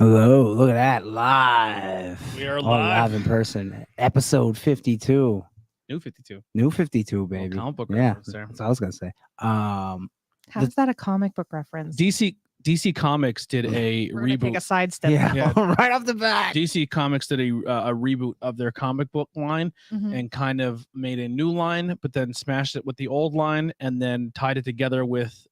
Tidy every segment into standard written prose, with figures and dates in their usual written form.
Hello, look at that, live. We are live in person. Episode 52. New 52. New 52, baby. Comic book yeah, reference there. that's what I was gonna say. How's that a comic book reference? DC Comics did a We're gonna take reboot. a sidestep. Yeah, right off the bat. DC Comics did a reboot of their comic book line Mhm. and kind of made a new line, but then smashed it with the old line and then tied it together with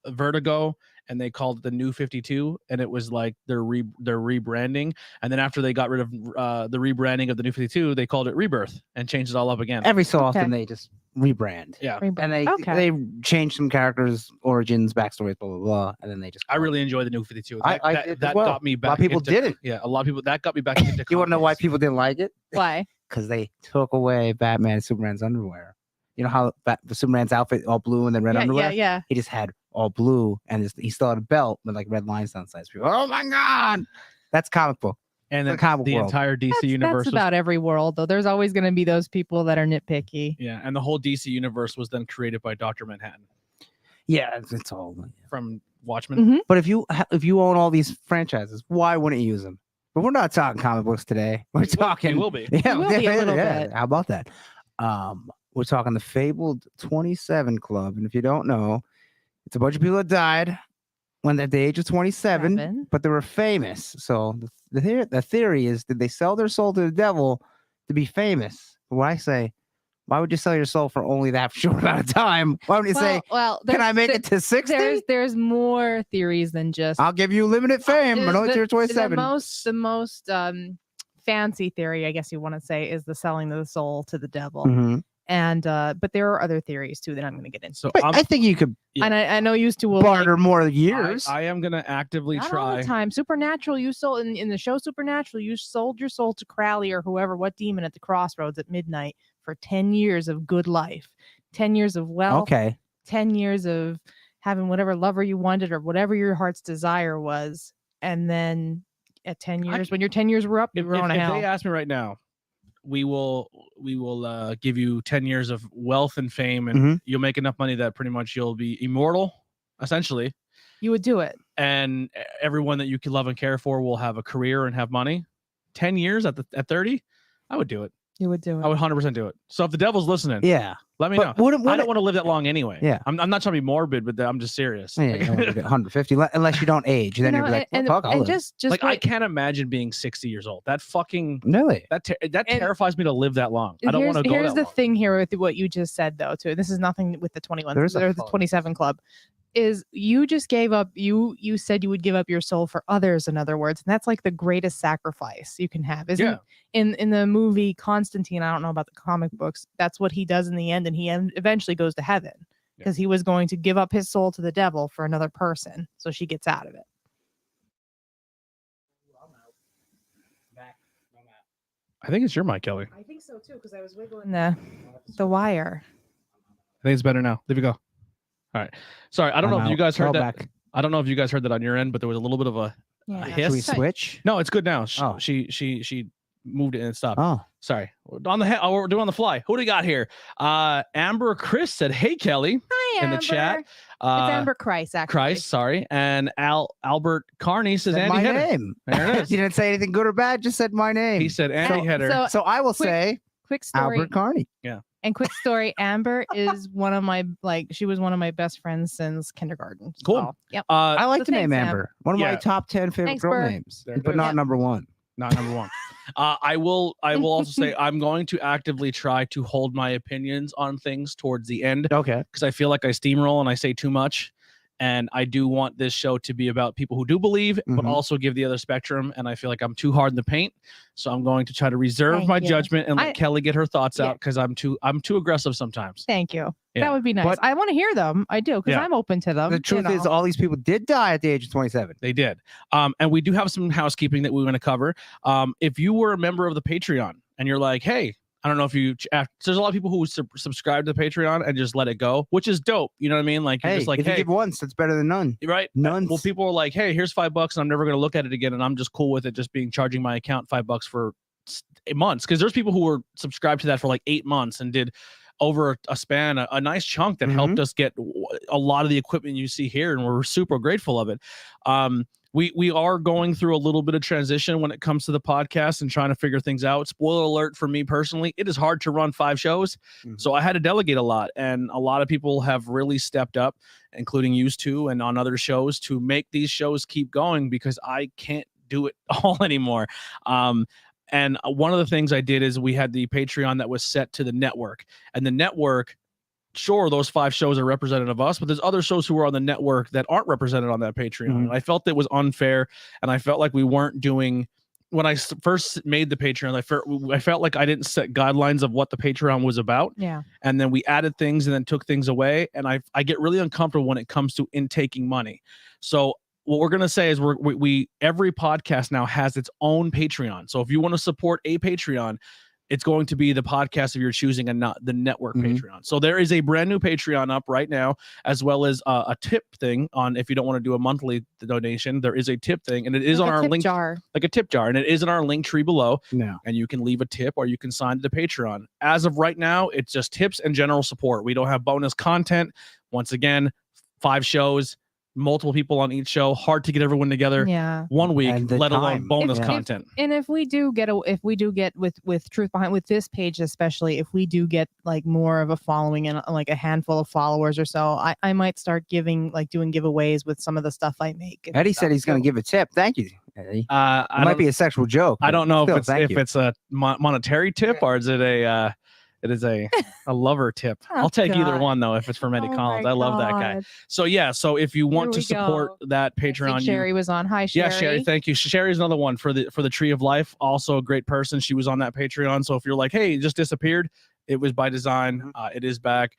Vertigo, and they called it the New 52, and it was like their rebranding. And then after they got rid of the rebranding of the New 52, they called it Rebirth and changed it all up again. Every so often Okay. they just rebrand. Yeah, And they Okay. change some characters, origins, backstories, blah blah blah, and then they just. I really enjoy the New 52. I That did as that well. got me A back. lot of people into, didn't. Yeah, a lot of people that got me back into. You want to know why comics. people didn't like it? Why? Because they took away Batman and Superman's underwear. You know how Superman's outfit all blue and then red underwear? Yeah. He just had all blue and he still had a belt with like red lines down the sides. People, oh my god, that's comic book. And then the comic the world. entire DC That's universe. was- about every world, though. There's always going to be those people that are nitpicky. Yeah, and the whole DC universe was then created by Dr. Manhattan Yeah, it's all. from Watchmen. Mhm. But if you own all these franchises, why wouldn't you use them? But we're not talking comic books today. We're talking. We will be. Yeah, We will be a little bit. How about that? We're talking the fabled 27 Club, and if you don't know, it's a bunch of people that died when at the age of 27, Seven. but they were famous. So the theory is, did they sell their soul to the devil to be famous? What I say, why would you sell your soul for only that short amount of time? Why would you say, can I make it to 60? There's more theories than just. I'll give you limited fame, but only till you're 27. The most fancy theory, I guess you want to say, is the selling of the soul to the devil. Mhm. And but there are other theories too that I'm going to get into. So But I think you could Yeah. And I know used to will barter more years. I am gonna actively not all try. the time. Supernatural, you sold in the show Supernatural, you sold your soul to Crowley or whoever, what demon at the crossroads at midnight for 10 years of good life, 10 years of wealth, Okay. 10 years of having whatever lover you wanted or whatever your heart's desire was. And then at 10 years, when your 10 years were up, you If, were on a if hell. they ask me right now, we will give you 10 years of wealth and fame, and Mhm. you'll make enough money that pretty much you'll be immortal, essentially. You would do it. And everyone that you can love and care for will have a career and have money. 10 years at 30, I would do it. You would do it. I would 100% do it. So if the devil's listening, Yeah. let me know. But wouldn't I don't want to live that long anyway. Yeah. I'm not trying to be morbid, but I'm just serious. Yeah, you don't want to get 150 unless you don't age. Then You you'll know, be like, and, well, fuck, I'll and live. just Like I wait. can't imagine being 60 years old. That fucking Really? that And- terrifies me to live that long. I don't want to go Here's that the long. thing here with what you just said, though, too. This is nothing with the 21 There is a or the fun- 27 club. Is you just gave up, you said you would give up your soul for others, in other words. And that's like the greatest sacrifice you can have. Isn't Yeah. in the movie Constantine, I don't know about the comic books, that's what he does in the end, and he eventually goes to heaven because he was going to give up his soul to the devil for another person. So she gets out of it. I think it's your mic, Kelly. I think so too, because I was wiggling the wire. I think it's better now. There we go. All right. Sorry, I don't know if you guys heard that. Back. I don't know if you guys heard that on your end, but there was a little bit of a Yeah. hiss. Should we Sorry. switch? No, it's good now. Oh. She moved it and it stopped. Oh, Sorry. We're we're doing on the fly. Who do we got here? Amber Chris said, "Hey Kelly," Hi, in the chat. It's Amber Christ, actually. Christ, sorry. And Albert Carney says, said "Andy my Header." name. There it is. You didn't say anything good or bad, just said my name. He said, "Andy Header." so I will quick say Quick story. Albert Carney. And quick story, Amber is one of my she was one of my best friends since kindergarten. Cool. So, yep. I like So the name thanks, Am. Amber. One of my Yeah. top 10 favorite Thanks, girl Bert. names, There it but is. not Yeah. number one. Not number one. I will also say I'm going to actively try to hold my opinions on things towards the end Okay. because I feel like I steamroll and I say too much. And I do want this show to be about people who do believe, but Mhm. also give the other spectrum. And I feel like I'm too hard in the paint. So I'm going to try to reserve Thank my you. judgment and let I- Kelly get her thoughts Yeah. out because I'm too aggressive sometimes. Thank you. Yeah. That would be nice. But- I want to hear them. I do, because Yeah. I'm open to them. The truth is, all these people did die at the age of 27. They did. And we do have some housekeeping that we want to cover. If you were a member of the Patreon and you're like, hey, I don't know if you, there's a lot of people who subscribe to the Patreon and just let it go, which is dope. You know what I mean? Like, you're Hey, just like, if you hey, give once, it's better than none. right? None. Well, people are like, hey, here's $5 and I'm never going to look at it again. And I'm just cool with it just being charging my account $5 for months. Cause there's people who were subscribed to that for like 8 months and did over a span, a nice chunk that helped us get a lot of the equipment you see here. And we're super grateful of it. we are going through a little bit of transition when it comes to the podcast and trying to figure things out. Spoiler alert for me personally, it is hard to run 5 shows. So I had to delegate a lot, and a lot of people have really stepped up, including used to and on other shows, to make these shows keep going because I can't do it all anymore. And one of the things I did is we had the Patreon that was set to the network, and the network, sure, those 5 shows are representative of us, but there's other shows who are on the network that aren't represented on that Patreon. And I felt it was unfair, and I felt like we weren't doing. When I first made the Patreon, I felt like I didn't set guidelines of what the Patreon was about. Yeah. And then we added things and then took things away, and I get really uncomfortable when it comes to intaking money. So what we're gonna say is we every podcast now has its own Patreon. So if you want to support a Patreon, it's going to be the podcast of your choosing and not the network Patreon. So there is a brand new Patreon up right now, as well as a tip thing on if you don't want to do a monthly donation. There is a tip thing, and it is like on our link jar. like a tip jar, and it is in our link tree below. Yeah. And you can leave a tip or you can sign to the Patreon. As of right now, it's just tips and general support. We don't have bonus content. Once again, 5 shows. Multiple people on each show, hard to get everyone together. Yeah. 1 week, let alone bonus content. And if we do get with Truth Behind, with this page especially, if we do get like more of a following and like a handful of followers or so, I might start doing giveaways with some of the stuff I make. Eddie said he's going to give a tip. Thank you, Eddie. It might be a sexual joke. I don't know still, if it's a monetary tip or is it a it is a lover tip. I'll take either one though if it's from Eddie Collins. I love that guy. So yeah, so if you want to support that Patreon, Sherry was on. Hi, Sherry. Yeah, Sherry, thank you. Sherry's another one for the Tree of Life. Also a great person. She was on that Patreon. So if you're like, hey, it just disappeared, it was by design. It is back.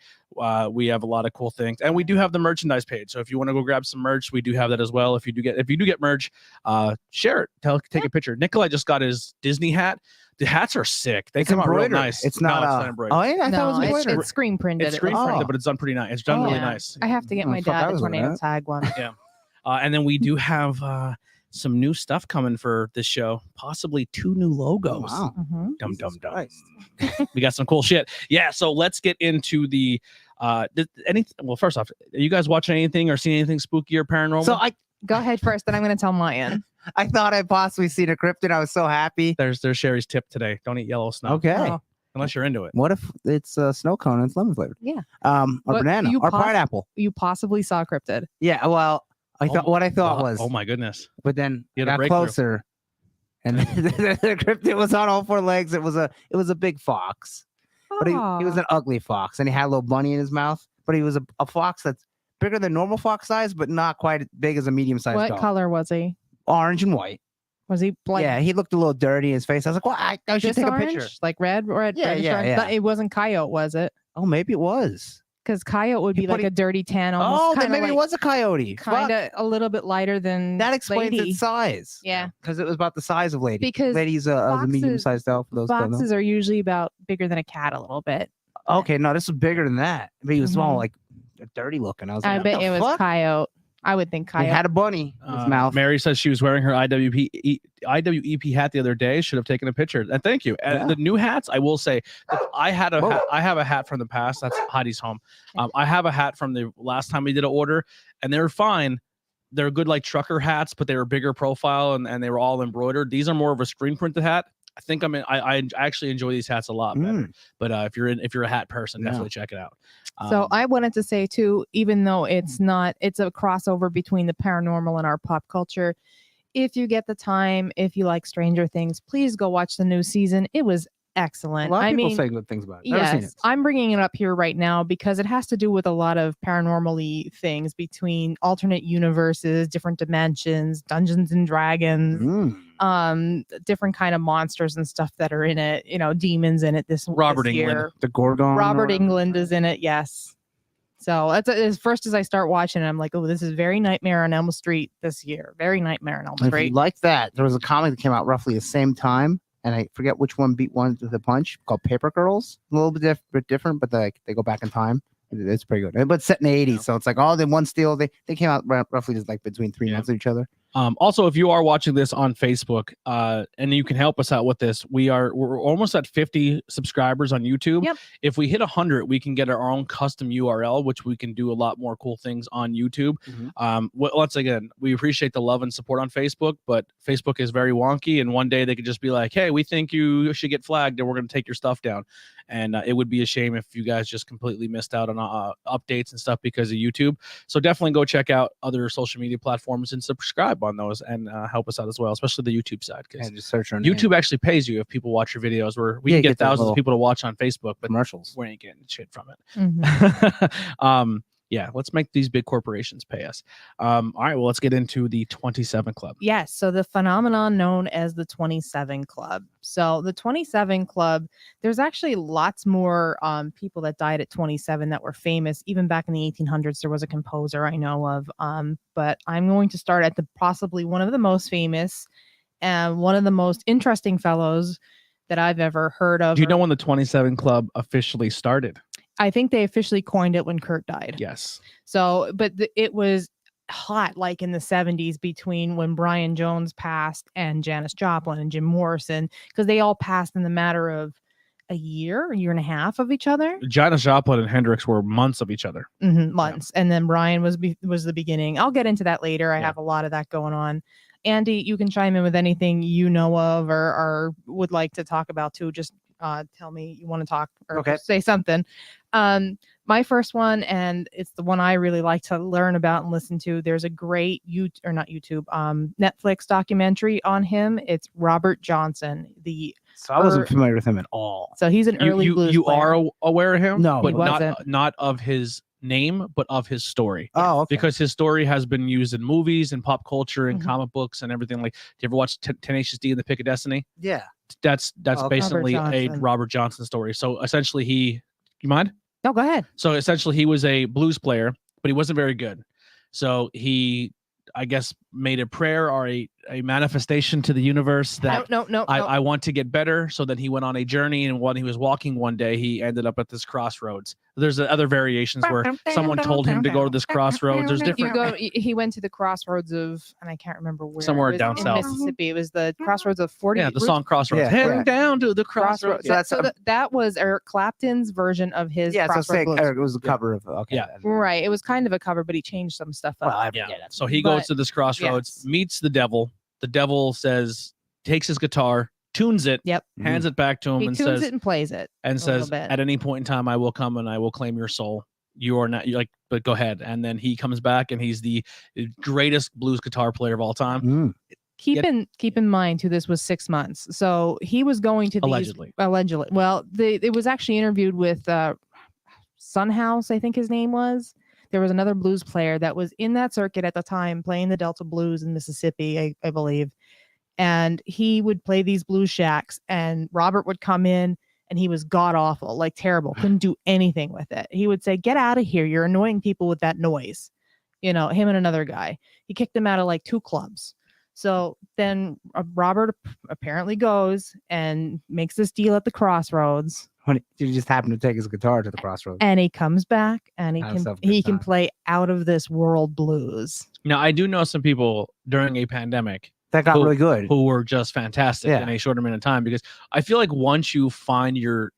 We have a lot of cool things, and we do have the merchandise page. So if you want to go grab some merch, we do have that as well. If you do get merch, share it. Take a picture. Nikolai just got his Disney hat. The hats are sick. They come out real nice. It's not embroidered. Oh, yeah, I thought it was it's screen printed. It's screen printed, but it's done pretty nice. It's done really nice. I have to get my dad the tornado tag one. Yeah. And then we do have some new stuff coming for this show. Possibly 2 new logos. Oh, wow. Dum. We got some cool shit. Yeah. So let's get into the well, first off, are you guys watching anything or seeing anything spooky or paranormal? So go ahead first, then I'm going to tell Mayan. I thought I'd possibly seen a cryptid. I was so happy. There's Sherry's tip today. Don't eat yellow snow. Okay. Oh. Unless you're into it. What if it's a snow cone and it's lemon flavored? Yeah. Or banana or pineapple. You possibly saw a cryptid. Yeah. Well, I thought was. Oh my goodness. But then you got closer, and the cryptid was on all 4 legs. It was a big fox, but he was an ugly fox, and he had a little bunny in his mouth. But he was a fox that's bigger than normal fox size, but not quite as big as a medium-sized dog. What color was he? Orange and white. Was he like? Yeah, he looked a little dirty in his face. I was like, well, I should take orange? a picture. Like red. Yeah. It wasn't coyote, was it? Oh, maybe it was. Because coyote would be like a dirty tan. Almost then maybe it was a coyote. Kind of a little bit lighter than that explains its size. Yeah, because it was about the size of Lady. Because Lady's a medium-sized elf. For those foxes are usually about bigger than a cat a little bit. Okay, no, this was bigger than that. But he was small, like dirty looking. I was like, I bet it was coyote. I would think coyote. He had a bunny in his mouth. Mary says she was wearing her IWEP hat the other day. Should have taken a picture. And thank you. And the new hats, I will say, I have a hat from the past. That's Heidi's home. I have a hat from the last time we did an order, and they were fine. They're good like trucker hats, but they were bigger profile and they were all embroidered. These are more of a screen printed hat. I think I actually enjoy these hats a lot better. But if you're a hat person, definitely check it out. So I wanted to say too, even though it's a crossover between the paranormal and our pop culture. If you get the time, if you like Stranger Things, please go watch the new season. It was excellent. A lot of people say good things about it. Yes, I'm bringing it up here right now because it has to do with a lot of paranormal-y things between alternate universes, different dimensions, Dungeons and Dragons, different kind of monsters and stuff that are in it. You know, demons in it. Robert England, year. The Gorgon. Robert England is in it. Yes. So that's as first as I start watching it, I'm like, oh, this is very Nightmare on Elm Street this year. Very Nightmare on Elm Street. If you like that, there was a comic that came out roughly the same time. And I forget which one beat one to the punch, called Paper Girls. A little bit different, but they go back in time. It's pretty good. But set in the 80s, so it's like all in one steal. They came out roughly just like between 3 months of each other. Also, if you are watching this on Facebook, and you can help us out with this, we're almost at 50 subscribers on YouTube. Yep. If we hit 100, we can get our own custom URL, which we can do a lot more cool things on YouTube. Once again, we appreciate the love and support on Facebook, but Facebook is very wonky, and one day they could just be like, hey, we think you should get flagged and we're going to take your stuff down. And it would be a shame if you guys just completely missed out on updates and stuff because of YouTube. So definitely go check out other social media platforms and subscribe on those, and help us out as well, especially the YouTube side, because just search our YouTube name. actually pays you if people watch your videos. Where we can get thousands of people to watch on Facebook, but commercials. we ain't getting shit from it. Yeah, let's make these big corporations pay us. All right, well, let's get into the 27 Club. Yes, so the phenomenon known as the 27 Club. So the 27 Club, there's actually lots more people that died at 27 that were famous. Even back in the 1800s, there was a composer I know of. But I'm going to start at possibly one of the most famous and one of the most interesting fellows that I've ever heard of. Do you know when the 27 Club officially started? I think they officially coined it when Kurt died. Yes. So, but it was hot like in the 70s between when Brian Jones passed and Janis Joplin and Jim Morrison, because they all passed in the matter of a year and a half of each other. Janis Joplin and Hendrix were months of each other. Months. Yeah. And then Brian was the beginning. I'll get into that later. I have a lot of that going on. Andy, you can chime in with anything you know of or would like to talk about too. Just tell me you want to talk or say something. My first one, and it's the one I really like to learn about and listen to. There's a great Netflix documentary on him. It's Robert Johnson. So I wasn't familiar with him at all. So he's an early blues player. Are aware of him? No, but not of his name, but of his story. Oh, okay. Because his story has been used in movies and pop culture and comic books and everything. Like, do you ever watch Tenacious D and the Pick of Destiny? Yeah. That's basically a Robert Johnson story. So essentially you mind? No, go ahead. So essentially he was a blues player, but he wasn't very good. So he, I guess, made a prayer or a manifestation to the universe that I want to get better. So then he went on a journey, and when he was walking one day, he ended up at this crossroads. There's other variations where someone told him to go to this crossroads. There's different. He went to the crossroads of, and I can't remember where. Somewhere down south, Mississippi. It was the crossroads of 40. Yeah, the song Crossroads. Yeah, heading down to the crossroads. That was Eric Clapton's version of his. Yeah, Crossroads so Eric, it was a cover of. Okay. Yeah, right. It was kind of a cover, but he changed some stuff up. Well, I get it. So he goes to this crossroads, meets the devil. The devil takes his guitar, tunes it, hands it back to him, and tunes it and plays it, and says, "At any point in time, I will come and I will claim your soul. You are not but go ahead." And then he comes back, and he's the greatest blues guitar player of all time. Keep in mind too, this was 6 months, so he was going to allegedly. Well, it was actually interviewed with Sunhouse, I think his name was. There was another blues player that was in that circuit at the time playing the Delta Blues in Mississippi, I believe. And he would play these blues shacks, and Robert would come in, and he was god awful, like terrible, couldn't do anything with it. He would say, "Get out of here. You're annoying people with that noise." Him and another guy. He kicked him out of like 2 clubs. So then Robert apparently goes and makes this deal at the crossroads. When he just happened to take his guitar to the crossroads, and he comes back, and he can play out of this world blues. Now, I do know some people during a pandemic that got really good, who were just fantastic in a short amount of time. Because I feel like once you find your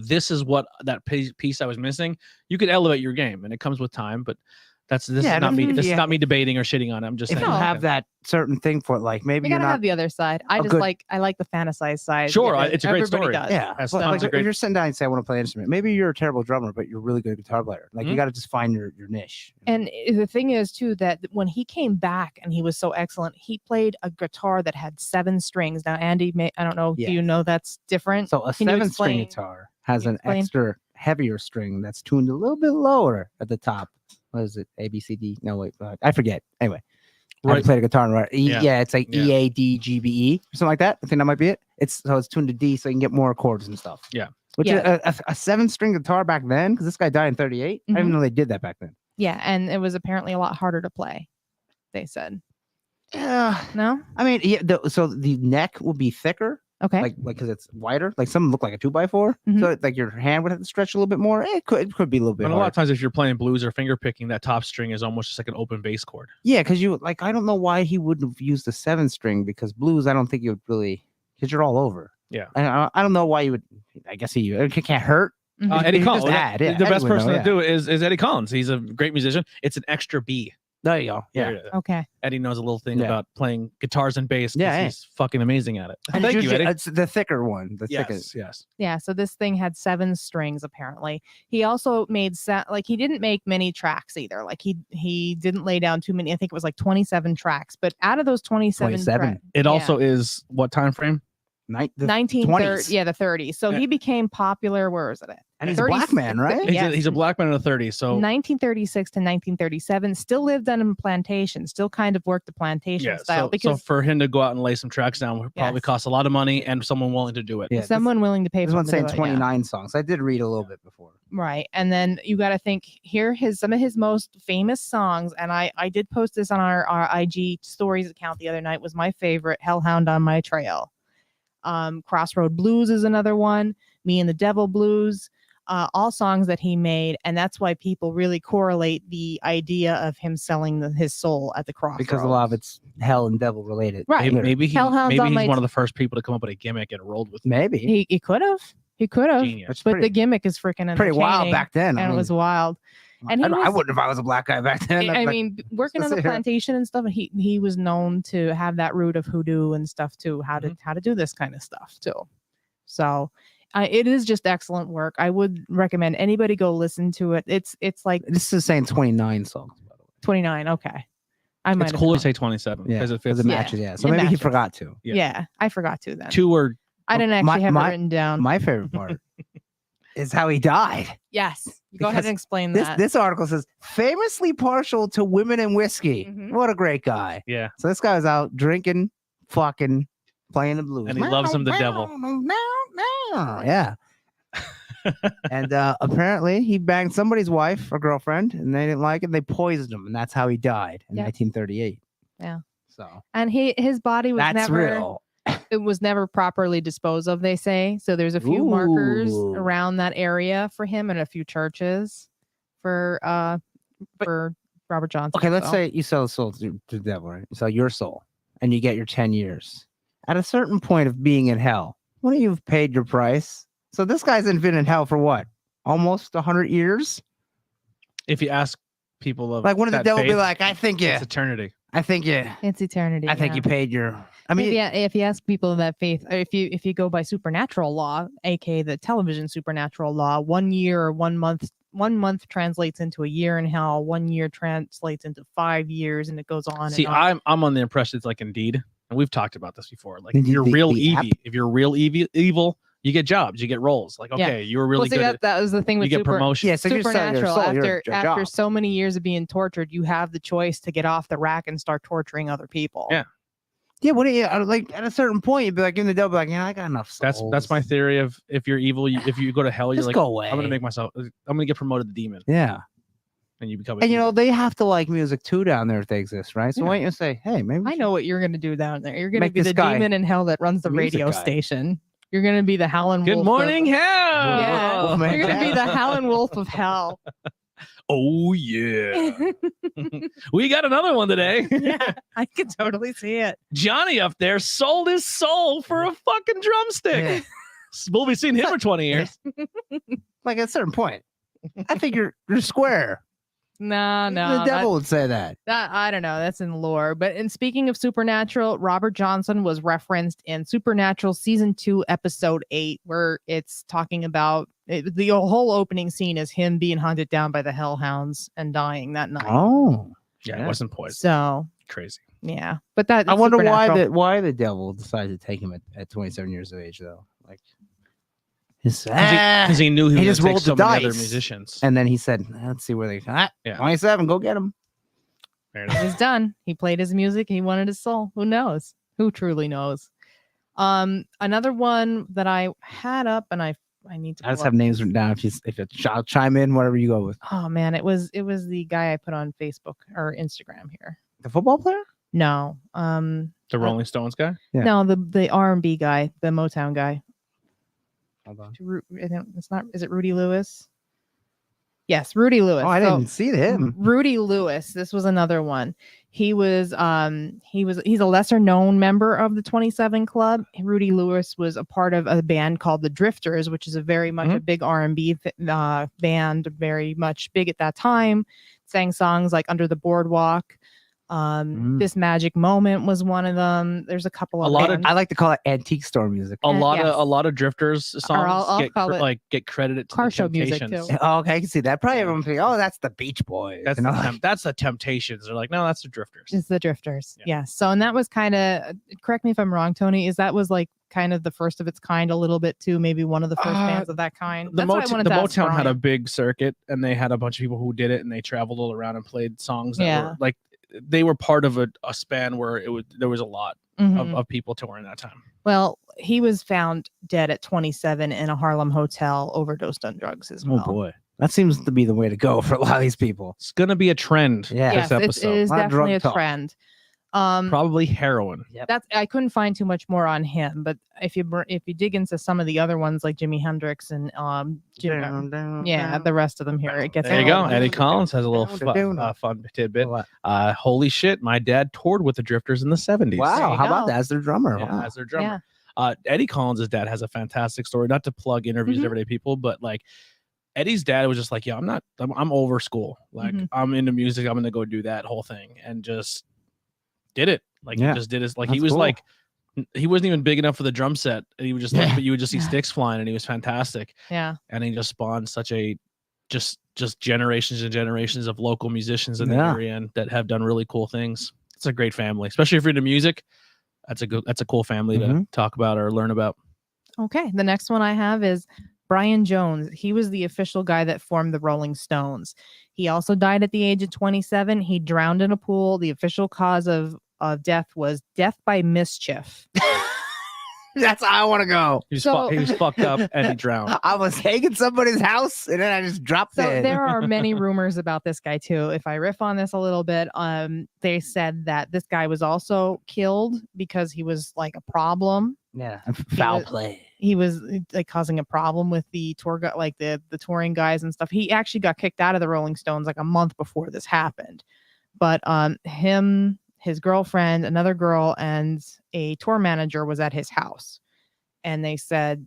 this is what that piece I was missing, you could elevate your game, and it comes with time. But this is not me. This is not me debating or shitting on it. I'm just saying, if you have that certain thing for it, like maybe you gotta have the other side. I like the fantasized side. Sure, it's a great story. Does. Yeah, if you're sitting down and say I want to play an instrument, maybe you're a terrible drummer, but you're a really good guitar player. Like you got to just find your niche. And the thing is too that when he came back and he was so excellent, he played a guitar that had 7 strings. Now, Andy, I don't know, do you know that's different? So a 7-string guitar has an extra heavier string that's tuned a little bit lower at the top. What is it? A, B, C, D? No, wait, I forget. Anyway, I played a guitar and it's like E, A, D, G, B, E, or something like that. I think that might be it. It's tuned to D, so you can get more chords and stuff. Yeah. Which is a 7-string guitar back then, because this guy died in 38. I didn't know they did that back then. Yeah, and it was apparently a lot harder to play, they said. Yeah. No? I mean, so the neck will be thicker. Okay. Like because it's wider. Like some look like a 2x4. So like your hand would have to stretch a little bit more. It could be a little bit. But a hard. lot of times, if you're playing blues or finger picking, that top string is almost just like an open bass chord. Yeah, because you like I don't know why he wouldn't have used the 7-string because blues I don't think you would really because you're all over. Yeah. And I don't know why you would. I guess it can't hurt. Eddie Collins. The best person to do it is Eddie Collins. He's a great musician. It's an extra B. There you go. Yeah. Okay. Eddie knows a little thing about playing guitars and bass. Yeah, he's fucking amazing at it. And Thank you, Eddie. It's the thicker one. The thickest. Yes. Yeah. So this thing had 7 strings apparently. He also made like he didn't make many tracks either. Like he didn't lay down too many. I think it was like 27 tracks. But out of those 27, it also is what time frame? 1930s. Yeah, the 30s. So he became popular. Where is it at? And he's a black man, right? He's a black man in the 30s. So 1936 to 1937, still lived on a plantation, still kind of worked the plantation style. So for him to go out and lay some tracks down would probably cost a lot of money and someone willing to do it. Yeah, someone willing to pay for it. This one's saying 29 songs. I did read a little bit before. Right. And then you got to think here, some of his most famous songs. And I did post this on our IG stories account the other night, was my favorite, Hellhound on My Trail. Crossroad Blues is another one. Me and the Devil Blues. All songs that he made, and that's why people really correlate the idea of him selling his soul at the crossroads. Because a lot of it's hell and devil related. Right. Maybe he's one of the first people to come up with a gimmick and rolled with it. Maybe. He could have. He could have. But the gimmick is freaking pretty wild back then. And it was wild. And I wouldn't if I was a black guy back then. I mean, working on the plantation and stuff, he was known to have that root of hoodoo and stuff too, how to do this kind of stuff too. So it is just excellent work. I would recommend anybody go listen to it. It's like this is saying 29 songs, by the way. 29. Okay. It's cool to say 27 because it fits. It matches. Yeah. So maybe he forgot to. Yeah, I forgot to then. 2 or I didn't actually have it written down. My favorite part is how he died. Yes. Go ahead and explain that. This article says famously partial to women and whiskey. What a great guy. Yeah. So this guy was out drinking, fucking, playing the blues. And he loves him the devil. Yeah. And apparently he banged somebody's wife or girlfriend and they didn't like it. They poisoned him, and that's how he died in 1938. Yeah. So and his body was real. It was never properly disposed of, they say. So there's a few markers around that area for him and a few churches for Robert Johnson. Okay, let's say you sell the soul to the devil, right? You sell your soul and you get your 10 years. At a certain point of being in hell, when you've paid your price. So this guy's been in hell for what? Almost 100 years? If you ask people of like, when did the devil be like, I think it's eternity. I think it's eternity. I think you paid your. I mean, if you ask people of that faith, or if you go by supernatural law, aka the television supernatural law, 1 year or 1 month, 1 month translates into a year in hell. 1 year translates into 5 years, and it goes on. See, and on. I'm on the impression it's like Indeed, and we've talked about this before. Like if you're real evil, you get jobs, you get roles. Like, okay, you were really good. That was the thing with you get promotion. Yeah, so supernatural. Soul, after so many years of being tortured, you have the choice to get off the rack and start torturing other people. Yeah. Yeah, what do you like? At a certain point, you'd be like, in the devil, like, I got enough souls. That's my theory of if you're evil, if you go to hell, you're just like, go away. I'm gonna get promoted to demon. Yeah. And you become. And they have to like music too down there if they exist, right? So why don't you say, hey, maybe I know what you're gonna do down there. You're gonna be the demon in hell that runs the radio station. You're gonna be the Howlin' Wolf. Good morning, hell. Yeah, you're gonna be the Howlin' Wolf of hell. Oh yeah. We got another one today. Yeah, I can totally see it. Johnny up there sold his soul for a fucking drumstick. Yeah. We'll be seeing him for 20 years. Like at a certain point, I think you're square. No. The devil would say that. I don't know. That's in lore. But in speaking of supernatural, Robert Johnson was referenced in Supernatural Season 2, Episode 8, where it's talking about the whole opening scene is him being hunted down by the hellhounds and dying that night. Oh. Yeah, it wasn't poison. So crazy. Yeah. But that I wonder why the devil decided to take him at 27 years of age, though. Like, because he knew he just rolled so the dice. many other musicians. And then he said, let's see where they come. 27, go get him. He's done. He played his music. He wanted his soul. Who knows? Who truly knows? Another one that I had up, and I need to. I just have names written down. If you chime in, whatever you go with. Oh man, it was the guy I put on Facebook or Instagram here. The football player? No. The Rolling Stones guy? Yeah. No, the R&B guy, the Motown guy. Hold on. It's not. Is it Rudy Lewis? Yes, Rudy Lewis. Oh, I didn't see him. Rudy Lewis. This was another one. He's a lesser known member of the 27 Club. Rudy Lewis was a part of a band called the Drifters, which is a very much a big R&B band, very much big at that time. Sang songs like Under the Boardwalk. This Magic Moment was one of them. There's a couple of I like to call it antique store music. A lot of Drifters songs get credited to car the show music Temptations. too. Oh, okay, I can see that. Probably everyone thinks, oh, that's the Beach Boys. That's that's the Temptations. They're like, no, that's the Drifters. It's the Drifters. Yeah. So, and that was kind of, correct me if I'm wrong, Tony, that was like kind of the first of its kind a little bit too, maybe one of the first bands of that kind. The Motown had a big circuit, and they had a bunch of people who did it, and they traveled all around and played songs that were like, they were part of a span where there was a lot of people touring that time. Well, he was found dead at 27 in a Harlem hotel, overdosed on drugs as well. Oh boy, that seems to be the way to go for a lot of these people. It's gonna be a trend. Yeah, yes, this episode. It is definitely a trend. Probably heroin. Yep. I couldn't find too much more on him, but if you dig into some of the other ones like Jimi Hendrix and the rest of them here, it gets. There you go. Eddie Collins has a little fun tidbit. Holy shit! My dad toured with the Drifters in the 70s. Wow, how about that? As their drummer. Yeah, wow. as their drummer. Yeah. Eddie Collins' dad has a fantastic story. Not to plug interviews to everyday people, but like Eddie's dad was just like, yeah, I'm over school. Like I'm into music. I'm gonna go do that whole thing, and just did it. Like he just did it. Like he was cool. Like he wasn't even big enough for the drum set. And he was just like, but you would just see sticks flying, and he was fantastic. Yeah. And he just spawned such a just generations and generations of local musicians in the area and that have done really cool things. It's a great family, especially if you're into music. That's a cool family to talk about or learn about. Okay. The next one I have is Brian Jones. He was the official guy that formed the Rolling Stones. He also died at the age of 27. He drowned in a pool. The official cause of death was death by mischief. That's how I want to go. He was fucked up and he drowned. I was hanging somebody's house and then I just dropped dead. There are many rumors about this guy too. If I riff on this a little bit, they said that this guy was also killed because he was like a problem. Yeah, foul play. He was like causing a problem with the tour guide, like the touring guys and stuff. He actually got kicked out of the Rolling Stones like a month before this happened. But him, his girlfriend, another girl, and a tour manager was at his house. And they said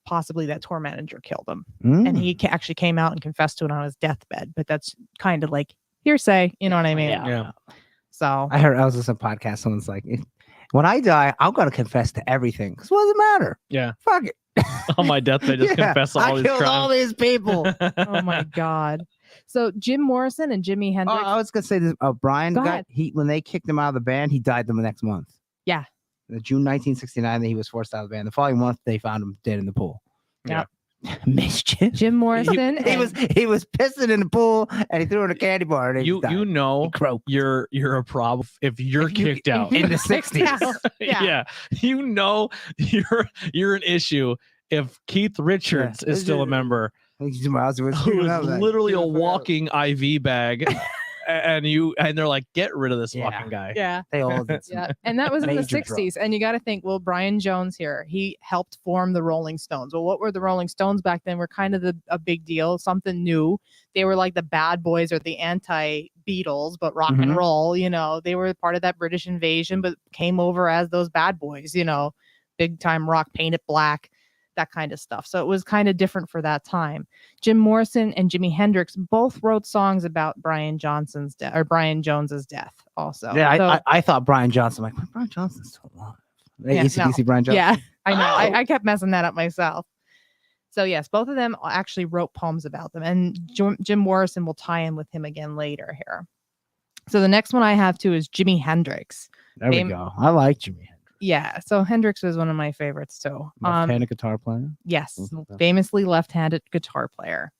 possibly that tour manager killed him. And he actually came out and confessed to it on his deathbed. But that's kind of like hearsay, you know what I mean? Yeah. So I was listening to a podcast. Someone's like, when I die, I'm going to confess to everything. Because what does it matter? Yeah. Fuck it. On my deathbed, just confess all these crimes. I killed all these people. Oh my God. So Jim Morrison and Jimi Hendrix. I was going to say this. Brian, when they kicked him out of the band, he died the next month. Yeah. In June 1969, he was forced out of the band. The following month, they found him dead in the pool. Yeah. Mischief. Jim Morrison. He was pissing in the pool and he threw in a candy bar. And you're a problem if you're kicked out in the 60s. Yeah. You're an issue if Keith Richards is still a member. Who's literally a walking IV bag. And they're like, get rid of this fucking guy. Yeah. They all did. Yeah. And that was in the 60s. And you got to think, well, Brian Jones here, he helped form the Rolling Stones. Well, what were the Rolling Stones back then? Were kind of a big deal, something new. They were like the bad boys or the anti-Beatles, but rock and roll, they were part of that British invasion, but came over as those bad boys, big time rock, painted black. That kind of stuff. So it was kind of different for that time. Jim Morrison and Jimi Hendrix both wrote songs about Brian Jones's death also. Yeah, I thought Brian Johnson, like, Brian Johnson's still alive. AC/DC Brian Johnson. Yeah, I know. I kept messing that up myself. So yes, both of them actually wrote poems about them. And Jim Morrison will tie in with him again later here. So the next one I have too is Jimi Hendrix. There we go. I like Jimi Hendrix. Yeah, so Hendrix was one of my favorites too. Left-handed guitar player. Yes, famously left-handed guitar player.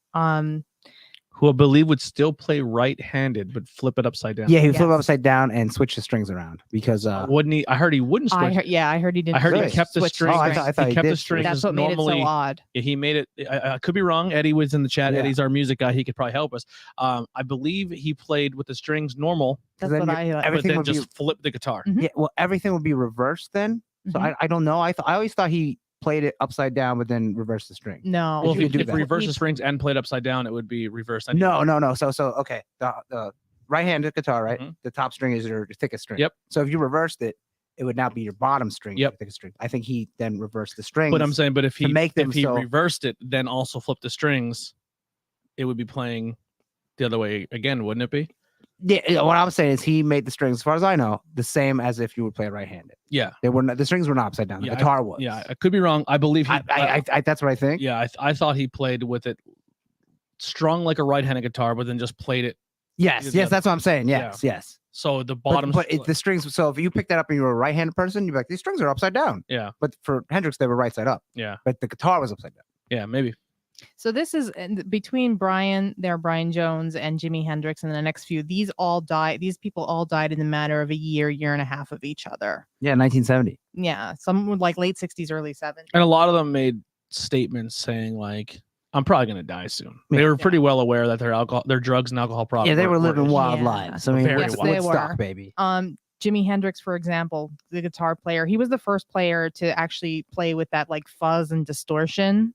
who I believe would still play right-handed, but flip it upside down. Yeah, he would flip it upside down and switch the strings around because wouldn't he? I heard he wouldn't switch. I heard he didn't. I heard Really? he kept the switch strings. Oh, I thought he kept did the switch. strings. That's what made it so odd. Yeah, he made it. I could be wrong. Eddie was in the chat. Yeah. Eddie's our music guy. He could probably help us. I believe he played with the strings normal, That's what I but everything then would just flip the guitar. Mhm. Yeah, well, everything would be reversed then. So I don't know. I always thought he played it upside down, but then reversed the string. No. Well, you could do if that. reverse the strings and played upside down, it would be reversed. No. So okay, the right-handed guitar, right? Mhm. The top string is your thickest string. Yep. So if you reversed it, it would now be your bottom string. Yep. Your thickest string. I think he then reversed the strings. But I'm saying, but if he to reversed it, then also flipped the strings, it would be playing the other way again, wouldn't it be? Yeah, what I'm saying is he made the strings, as far as I know, the same as if you would play right-handed. Yeah. They were not, the strings were not upside down. The guitar was. Yeah, I could be wrong. I believe he. That's what I think. Yeah, I thought he played with it strung like a right-handed guitar, but then just played it. Yes, that's what I'm saying. Yes. So the bottom, but the strings. So if you pick that up and you were a right-handed person, you'd be like, these strings are upside down. Yeah. But for Hendrix, they were right side up. Yeah. But the guitar was upside down. Yeah, maybe. So this is between Brian Jones and Jimi Hendrix, and the next few. These people all died in the matter of a year and a half of each other. Yeah, 1970. Yeah, some were like late 60s, early 70s. And a lot of them made statements saying like, "I'm probably gonna die soon." They were pretty well aware that their drugs and alcohol problems. Yeah, they were living wild Yeah. lives. I mean, Very Yes, wild. they Woodstock, were. baby. Jimi Hendrix, for example, the guitar player, he was the first player to actually play with that like fuzz and distortion.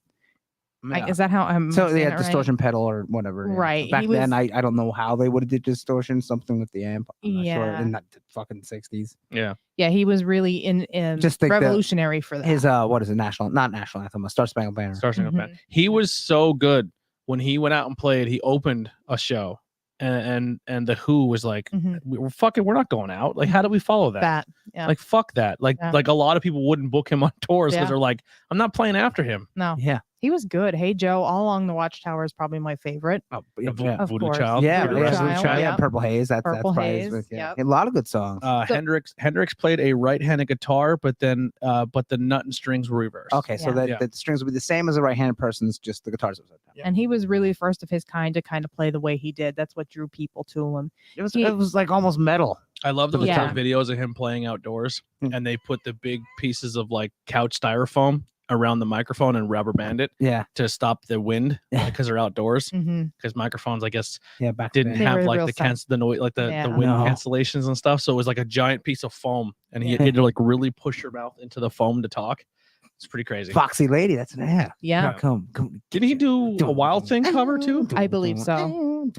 Yeah. Is that how I'm So saying they it had right? distortion pedal or whatever. Yeah. Right, Back he was- then, I don't know how they would have did distortion. Something with the amp. I'm not sure. Yeah. In the fucking 60s. Yeah. Yeah, he was really in Just think revolutionary for that. His what is it? Not national anthem. A Star Spangled Banner. Mhm. He was so good when he went out and played. He opened a show, and the Who was like, Mhm. we're not going out. Like, how do we follow that? Yeah. Like, fuck that. Like Yeah. a lot of people wouldn't book him on tours because Yeah. they're like, I'm not playing after him. No, Yeah. he was good. Hey Joe, All Along the Watchtower is probably my favorite. Oh, The yeah. Of Voodoo course. Child. Yeah, Voodoo yeah, Child, Voodoo Child, yeah. Purple Haze. That's Purple probably Haze, yeah. yep. A lot of good songs. Hendrix played a right-handed guitar, but then the nut and strings were reversed. Okay, so Yeah. that the strings would be the same as a right-handed person's, just the guitar's upside down. And he was really first of his kind to kind of play the way he did. That's what drew people to him. It was like almost metal. I love those Yeah. videos of him playing outdoors, Hmm. and they put the big pieces of like couch styrofoam around the microphone and rubber band it Yeah, to stop the wind because they're outdoors. Mm-hmm. Because microphones, I guess, yeah. Back didn't then. They have were like real the noise, like the Yeah. wind No. cancellations and stuff. So it was like a giant piece of foam, and he Yeah. had to like really push your mouth into the foam to talk. It's pretty crazy. Foxy Lady. That's an yeah. Yeah. Come. Didn't he do a Wild Thing cover too? I believe so.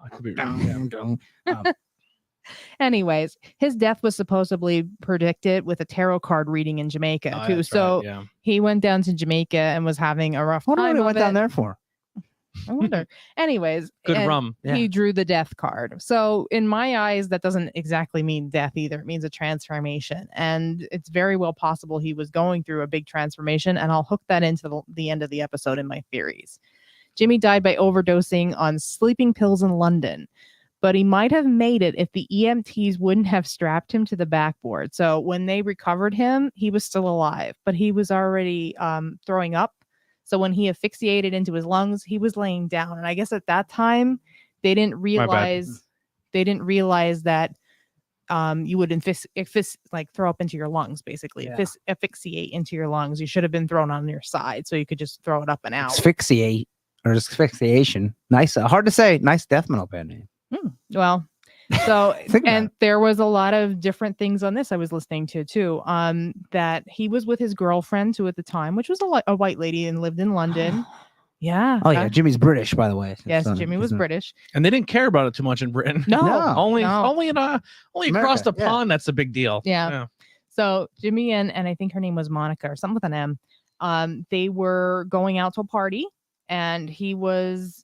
I could be wrong. Yeah. Anyways, his death was supposedly predicted with a tarot card reading in Jamaica Oh, too. that's So right, yeah. he went down to Jamaica and was having a rough What time. did he of went down it. there for? I wonder. Anyways, Good and rum. Yeah. he drew the death card. So in my eyes, that doesn't exactly mean death either. It means a transformation. And it's very well possible he was going through a big transformation. And I'll hook that into the end of the episode in my theories. Jimmy died by overdosing on sleeping pills in London, but he might have made it if the EMTs wouldn't have strapped him to the backboard. So when they recovered him, he was still alive, but he was already throwing up. So when he asphyxiated into his lungs, he was laying down. And I guess at that time, they didn't realize that you would like throw up into your lungs, basically. Yeah. Asphyxiate into your lungs. You should have been thrown on your side, so you could just throw it up and out. Asphyxiate or asphyxiation. Nice. Hard to say. Nice death metal band name. Well, so Think about and there was a lot of different things on this I was listening to too. That he was with his girlfriend too at the time, which was a white lady and lived in London. Yeah. Oh yeah, Jimmy's British, by the way. Yes, Son, Jimmy was he's a- British. And they didn't care about it too much in Britain. No. only no. across America, the yeah. pond. That's a big deal. Yeah. So Jimmy and I think her name was Monica or something with an M. They were going out to a party, and he was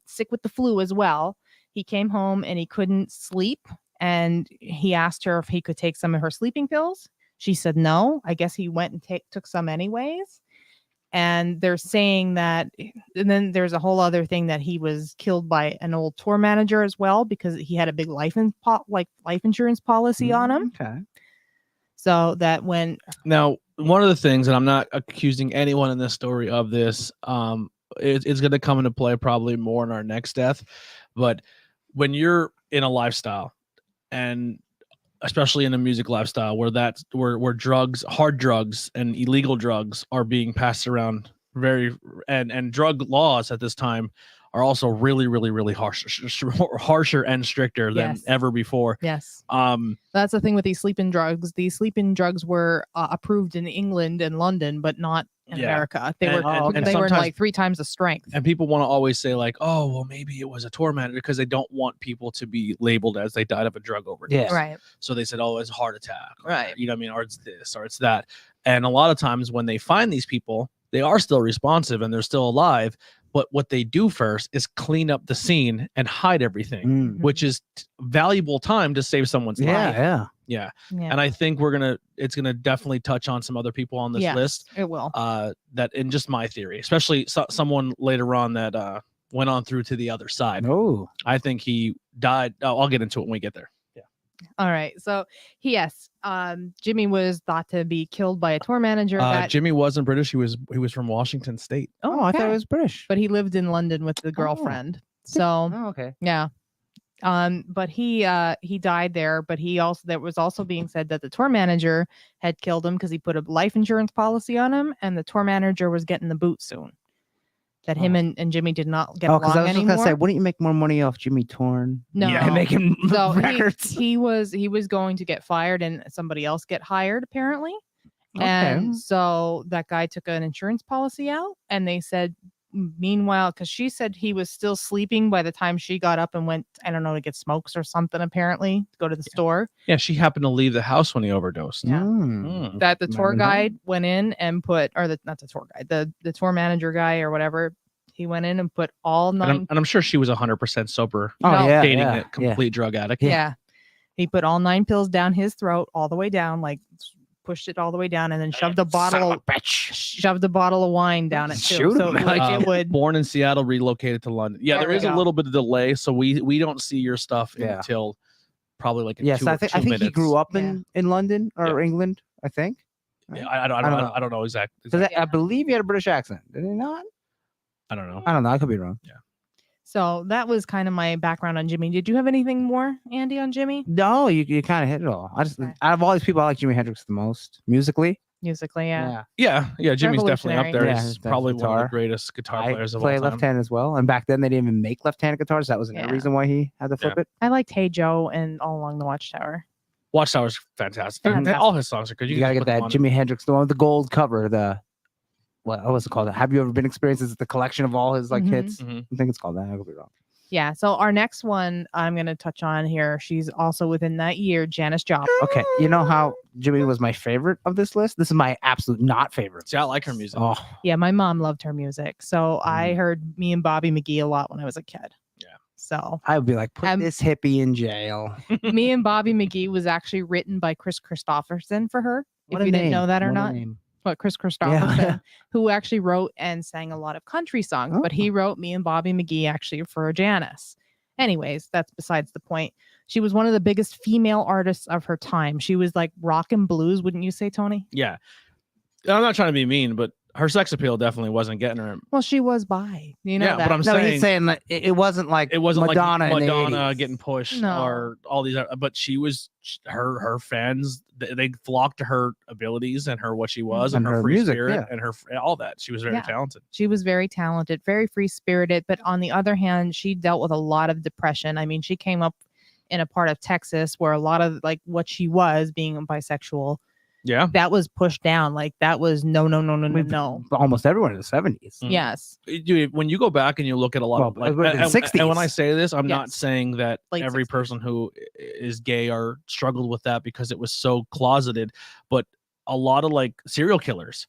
sick with the flu as well. He came home and he couldn't sleep, and he asked her if he could take some of her sleeping pills. She said no. I guess he went and took some anyways. And they're saying that, and then there's a whole other thing that he was killed by an old tour manager as well, because he had a big life insurance policy on him. Okay. So that when Now, one of the things, and I'm not accusing anyone in this story of this, it's going to come into play probably more in our next death. But when you're in a lifestyle, and especially in a music lifestyle where drugs, hard drugs and illegal drugs are being passed around and drug laws at this time are also really, really, really harsher and stricter than ever before. Yes. That's the thing with these sleeping drugs. These sleeping drugs were approved in England and London, but not in America. They were like 3 times the strength. And people want to always say like, oh, well, maybe it was a tour manager, because they don't want people to be labeled as they died of a drug overdose. Yeah. Right. So they said, oh, it's a heart attack. Right. You know what I mean? Or it's this, or it's that. And a lot of times when they find these people, they are still responsive and they're still alive. But what they do first is clean up the scene and hide everything, which is valuable time to save someone's life. Yeah. And I think it's gonna definitely touch on some other people on this list. It will. That in just my theory, especially someone later on that went on through to the other side. Oh, I think he died. Oh, I'll get into it when we get there. Yeah. All right. So Jimmy was thought to be killed by a tour manager. Jimmy wasn't British. He was from Washington State. Oh, I thought he was British. But he lived in London with the girlfriend. So okay. Yeah. But he died there. But there was also being said that the tour manager had killed him because he put a life insurance policy on him, and the tour manager was getting the boot soon. That him and Jimmy did not get along anymore. I was just gonna say, wouldn't you make more money off Jimmy Torn? No, and make him records. He was going to get fired and somebody else get hired apparently. Okay. And so that guy took an insurance policy out, and they said, meanwhile, because she said he was still sleeping by the time she got up and went, I don't know, to get smokes or something, apparently, to go to the store. Yeah, she happened to leave the house when he overdosed. Yeah. That the tour guide went in and put, or not the tour guide, the tour manager guy or whatever, he went in and put all 9. And I'm sure she was 100% sober. Dating a complete drug addict. Yeah. He put all 9 pills down his throat, all the way down, like pushed it all the way down, and then shoved a bottle of wine down it too. So it would. Born in Seattle, relocated to London. Yeah, there is a little bit of delay, so we don't see your stuff until probably like in 2 I think minutes. he grew up in London or England. I think. Yeah, I don't know exactly. I believe he had a British accent. Did he not? I don't know. I could be wrong. Yeah. So that was kind of my background on Jimmy. Did you have anything more, Andy, on Jimmy? No, you kind of hit it all. Out of all these people, I like Jimi Hendrix the most musically. Yeah. Jimmy's definitely up there. Yeah, he's probably one of the greatest guitar players of all time. I play left-handed as well, and back then they didn't even make left-handed guitars. That was another reason why he had to flip it. I liked Hey Joe and All Along the Watchtower. Watchtower's fantastic. All his songs are good. You gotta get that Jimi Hendrix, the one with the gold cover. What was it called? Have You Ever Been Experienced? It's the collection of all his hits. I think it's called that. I could be wrong. Yeah. So our next one I'm going to touch on here. She's also within that year, Janis Joplin. Okay. You know how Jimmy was my favorite of this list? This is my absolute not favorite. See, I like her music. Oh. Yeah. My mom loved her music. So I heard Me and Bobby McGee a lot when I was a kid. Yeah. So I would be like, put this hippie in jail. Me and Bobby McGee was actually written by Chris Christopherson for her. If you didn't know that or not. Chris Christopherson, who actually wrote and sang a lot of country songs, but he wrote Me and Bobby McGee actually for Janis. Anyways, that's besides the point. She was one of the biggest female artists of her time. She was like rock and blues, wouldn't you say, Tony? Yeah. I'm not trying to be mean, but her sex appeal definitely wasn't getting her. Well, she was bi. You know that. But I'm saying he's saying that it wasn't like Madonna getting pushed or all these other, but she was her fans, they flocked to her abilities and what she was and her free music, spirit and her all that. She was very talented. She was very talented, very free spirited, but on the other hand, she dealt with a lot of depression. I mean, she came up in a part of Texas where a lot of like what she was being bisexual. Yeah, that was pushed down. Like that was no. Almost everyone in the 70s. Yes, dude. When you go back and you look at a lot of like, 60s. And when I say this, I'm not saying that every person who is gay or struggled with that because it was so closeted, but a lot of like serial killers.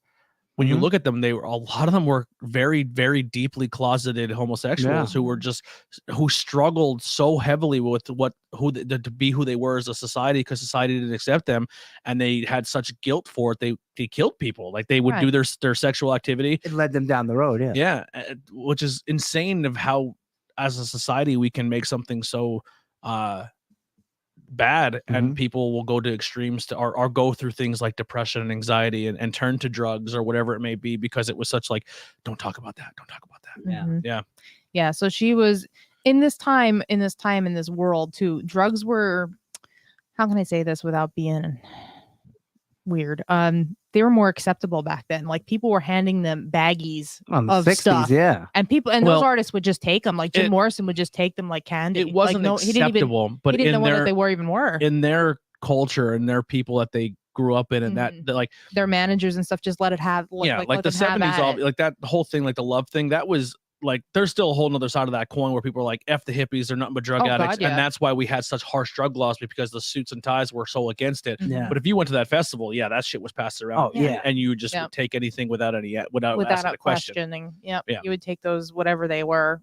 When you look at them, a lot of them were very, very deeply closeted homosexuals who struggled so heavily with to be who they were as a society because society didn't accept them, and they had such guilt for it. They killed people. Like they would do their sexual activity. It led them down the road. Yeah, which is insane of how, as a society, we can make something so bad, and people will go to extremes to or go through things like depression and anxiety and turn to drugs or whatever it may be, because it was such like, don't talk about that, yeah. So she was in this time in this world too. Drugs were, how can I say this without being weird? They were more acceptable back then. Like people were handing them baggies of 60s, stuff, and those artists would just take them. Like Jim Morrison would just take them like candy. It wasn't acceptable, but he didn't know what they were even were in their culture and their people that they grew up in, and that like their managers and stuff just let it have. Like the 70s, all like that whole thing, like the love thing, that was. Like there's still a whole nother side of that coin where people are like, F the hippies, they're nothing but drug addicts. And that's why we had such harsh drug laws, because the suits and ties were so against it. But if you went to that festival, that shit was passed around. And you just would take anything without asking a questioning. You would take those, whatever they were,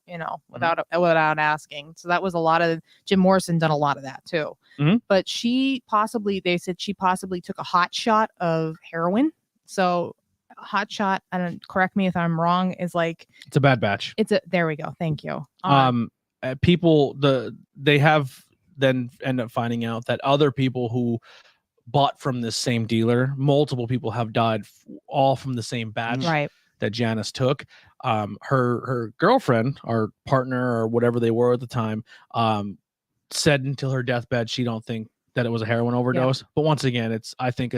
without asking. So that was a lot of Jim Morrison done a lot of that too. But they said she possibly took a hot shot of heroin. So hot shot, and correct me if I'm wrong, is like it's a bad batch. There we go. Thank you. People they have then end up finding out that other people who bought from this same dealer, multiple people have died all from the same batch that Janice took. Her girlfriend or partner or whatever they were at the time said until her deathbed she don't think that it was a heroin overdose. But once again, I think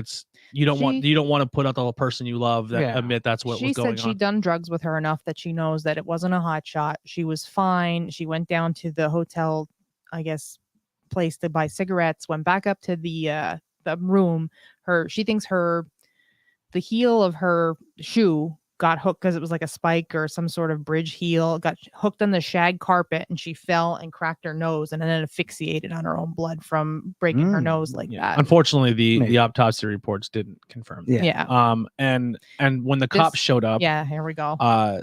you don't want to put out the person you love that admit that's what was going on. She said she'd done drugs with her enough that she knows that it wasn't a hot shot. She was fine. She went down to the hotel, I guess, place to buy cigarettes, went back up to the room. She thinks the heel of her shoe got hooked because it was like a spike or some sort of bridge heel, got hooked on the shag carpet, and she fell and cracked her nose and then asphyxiated on her own blood from breaking her nose like that. Unfortunately, the autopsy reports didn't confirm that. And when the cops showed up, here we go.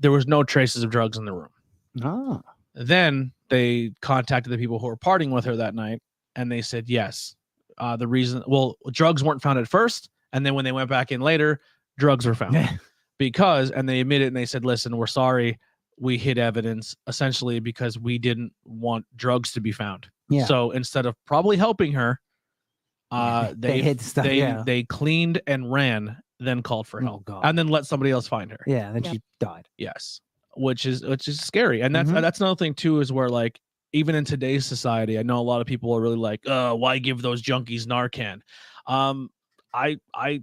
There was no traces of drugs in the room. Then they contacted the people who were partying with her that night, and they said yes. Drugs weren't found at first, and then when they went back in later, drugs were found. And they admitted, and they said, listen, we're sorry, we hid evidence essentially because we didn't want drugs to be found. So instead of probably helping her, they hid stuff. They cleaned and ran, then called for help, and then let somebody else find her. Then she died. Yes, which is scary. And that's another thing too, is where like even in today's society, I know a lot of people are really like, why give those junkies Narcan? I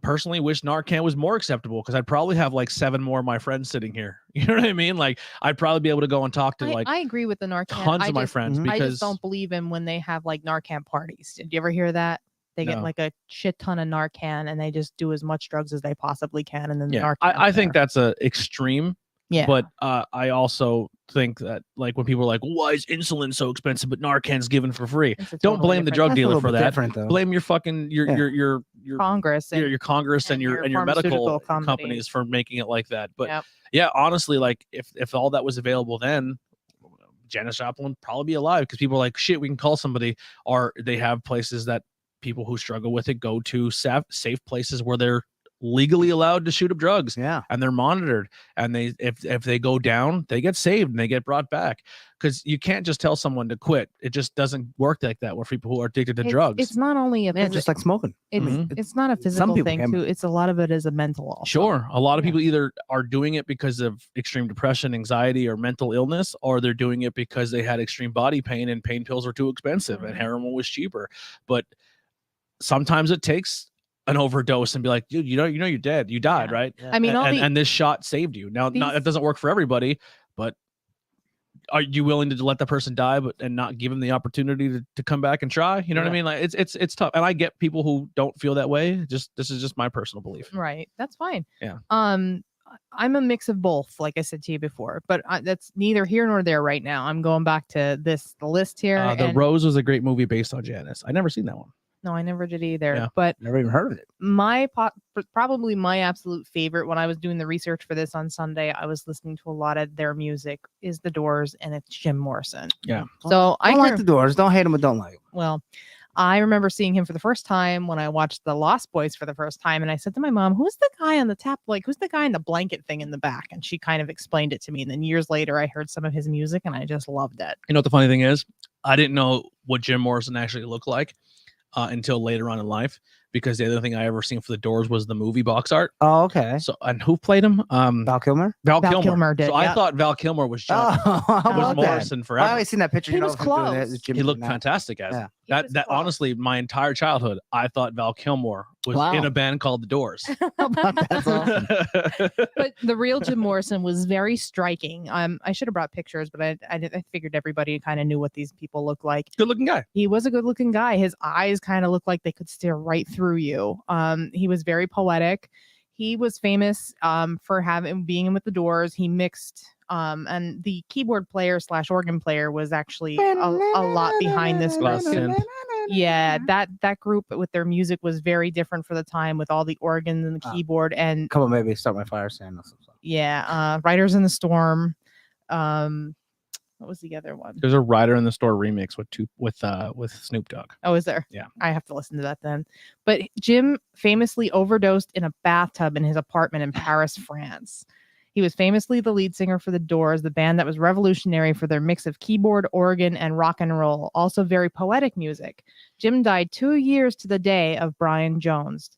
personally wish Narcan was more acceptable, because I'd probably have like 7 more of my friends sitting here. You know what I mean? Like I'd probably be able to go and talk to I agree with the Narcan. Tons of my friends, because I just don't believe in when they have like Narcan parties. Did you ever hear that? They get like a shit ton of Narcan and they just do as much drugs as they possibly can, and then Narcan. I think that's a extreme. But I also think that like when people are like, why is insulin so expensive but Narcan's given for free? Don't blame the drug dealer for that. Blame your fucking your Congress and your Congress and your medical companies for making it like that. But honestly, like if all that was available then, Janis Joplin would probably be alive, because people are like, shit, we can call somebody. Or they have places that people who struggle with it go to, safe places where they're legally allowed to shoot up drugs, and they're monitored, and they if they go down, they get saved and they get brought back, because you can't just tell someone to quit. It just doesn't work like that with people who are addicted to drugs. It's not only just like smoking. It's not a physical thing too. It's a lot of it is a mental also. Sure, a lot of people either are doing it because of extreme depression, anxiety, or mental illness, or they're doing it because they had extreme body pain and pain pills were too expensive and heroin was cheaper. But sometimes it takes an overdose and be like, dude, you're dead. You died, right? I mean, and this shot saved you. Now, it doesn't work for everybody, but are you willing to let the person die, and not give them the opportunity to come back and try? You know what I mean? Like it's tough, and I get people who don't feel that way. This is just my personal belief. Right, that's fine. Yeah. I'm a mix of both, like I said to you before, but that's neither here nor there right now. I'm going back to the list here. The Rose was a great movie based on Janice. I never seen that one. No, I never did either, but never even heard of it. Probably my absolute favorite when I was doing the research for this on Sunday, I was listening to a lot of their music, is The Doors, and it's Jim Morrison. Yeah. So I don't like The Doors. Don't hate them, but don't like them. Well, I remember seeing him for the first time when I watched The Lost Boys for the first time, and I said to my mom, who's the guy on the tap? Like, who's the guy in the blanket thing in the back? And she kind of explained it to me. And then years later, I heard some of his music and I just loved it. You know what the funny thing is? I didn't know what Jim Morrison actually looked like until later on in life, because the other thing I ever seen for the Doors was the movie box art. Oh, okay. So, and who played him? Val Kilmer. Val Val Kilmer. Kilmer did, So I yeah. thought Val Kilmer was John, was Morrison forever. I always seen that picture. He you know, was of him doing close. that, Jim He looked doing that. fantastic as Yeah. him. That honestly, my entire childhood, I thought Val Kilmer was in a band called the Doors. That's awesome. But the real Jim Morrison was very striking. I should have brought pictures, but I figured everybody kind of knew what these people looked like. Good looking guy. He was a good looking guy. His eyes kind of looked like they could stare right through you. He was very poetic. He was famous for being in with the Doors. He mixed and the keyboard player / organ player was actually a lot behind this group. Yeah, that group with their music was very different for the time, with all the organs and the keyboard. And come on, maybe Start My Fire Sand. Yeah, Riders in the Storm. What was the other one? There's a Rider in the Store remix with Snoop Dogg. Oh, is there? Yeah. I have to listen to that then. But Jim famously overdosed in a bathtub in his apartment in Paris, France. He was famously the lead singer for the Doors, the band that was revolutionary for their mix of keyboard, organ, and rock and roll. Also very poetic music. Jim died 2 years to the day of Brian Jones.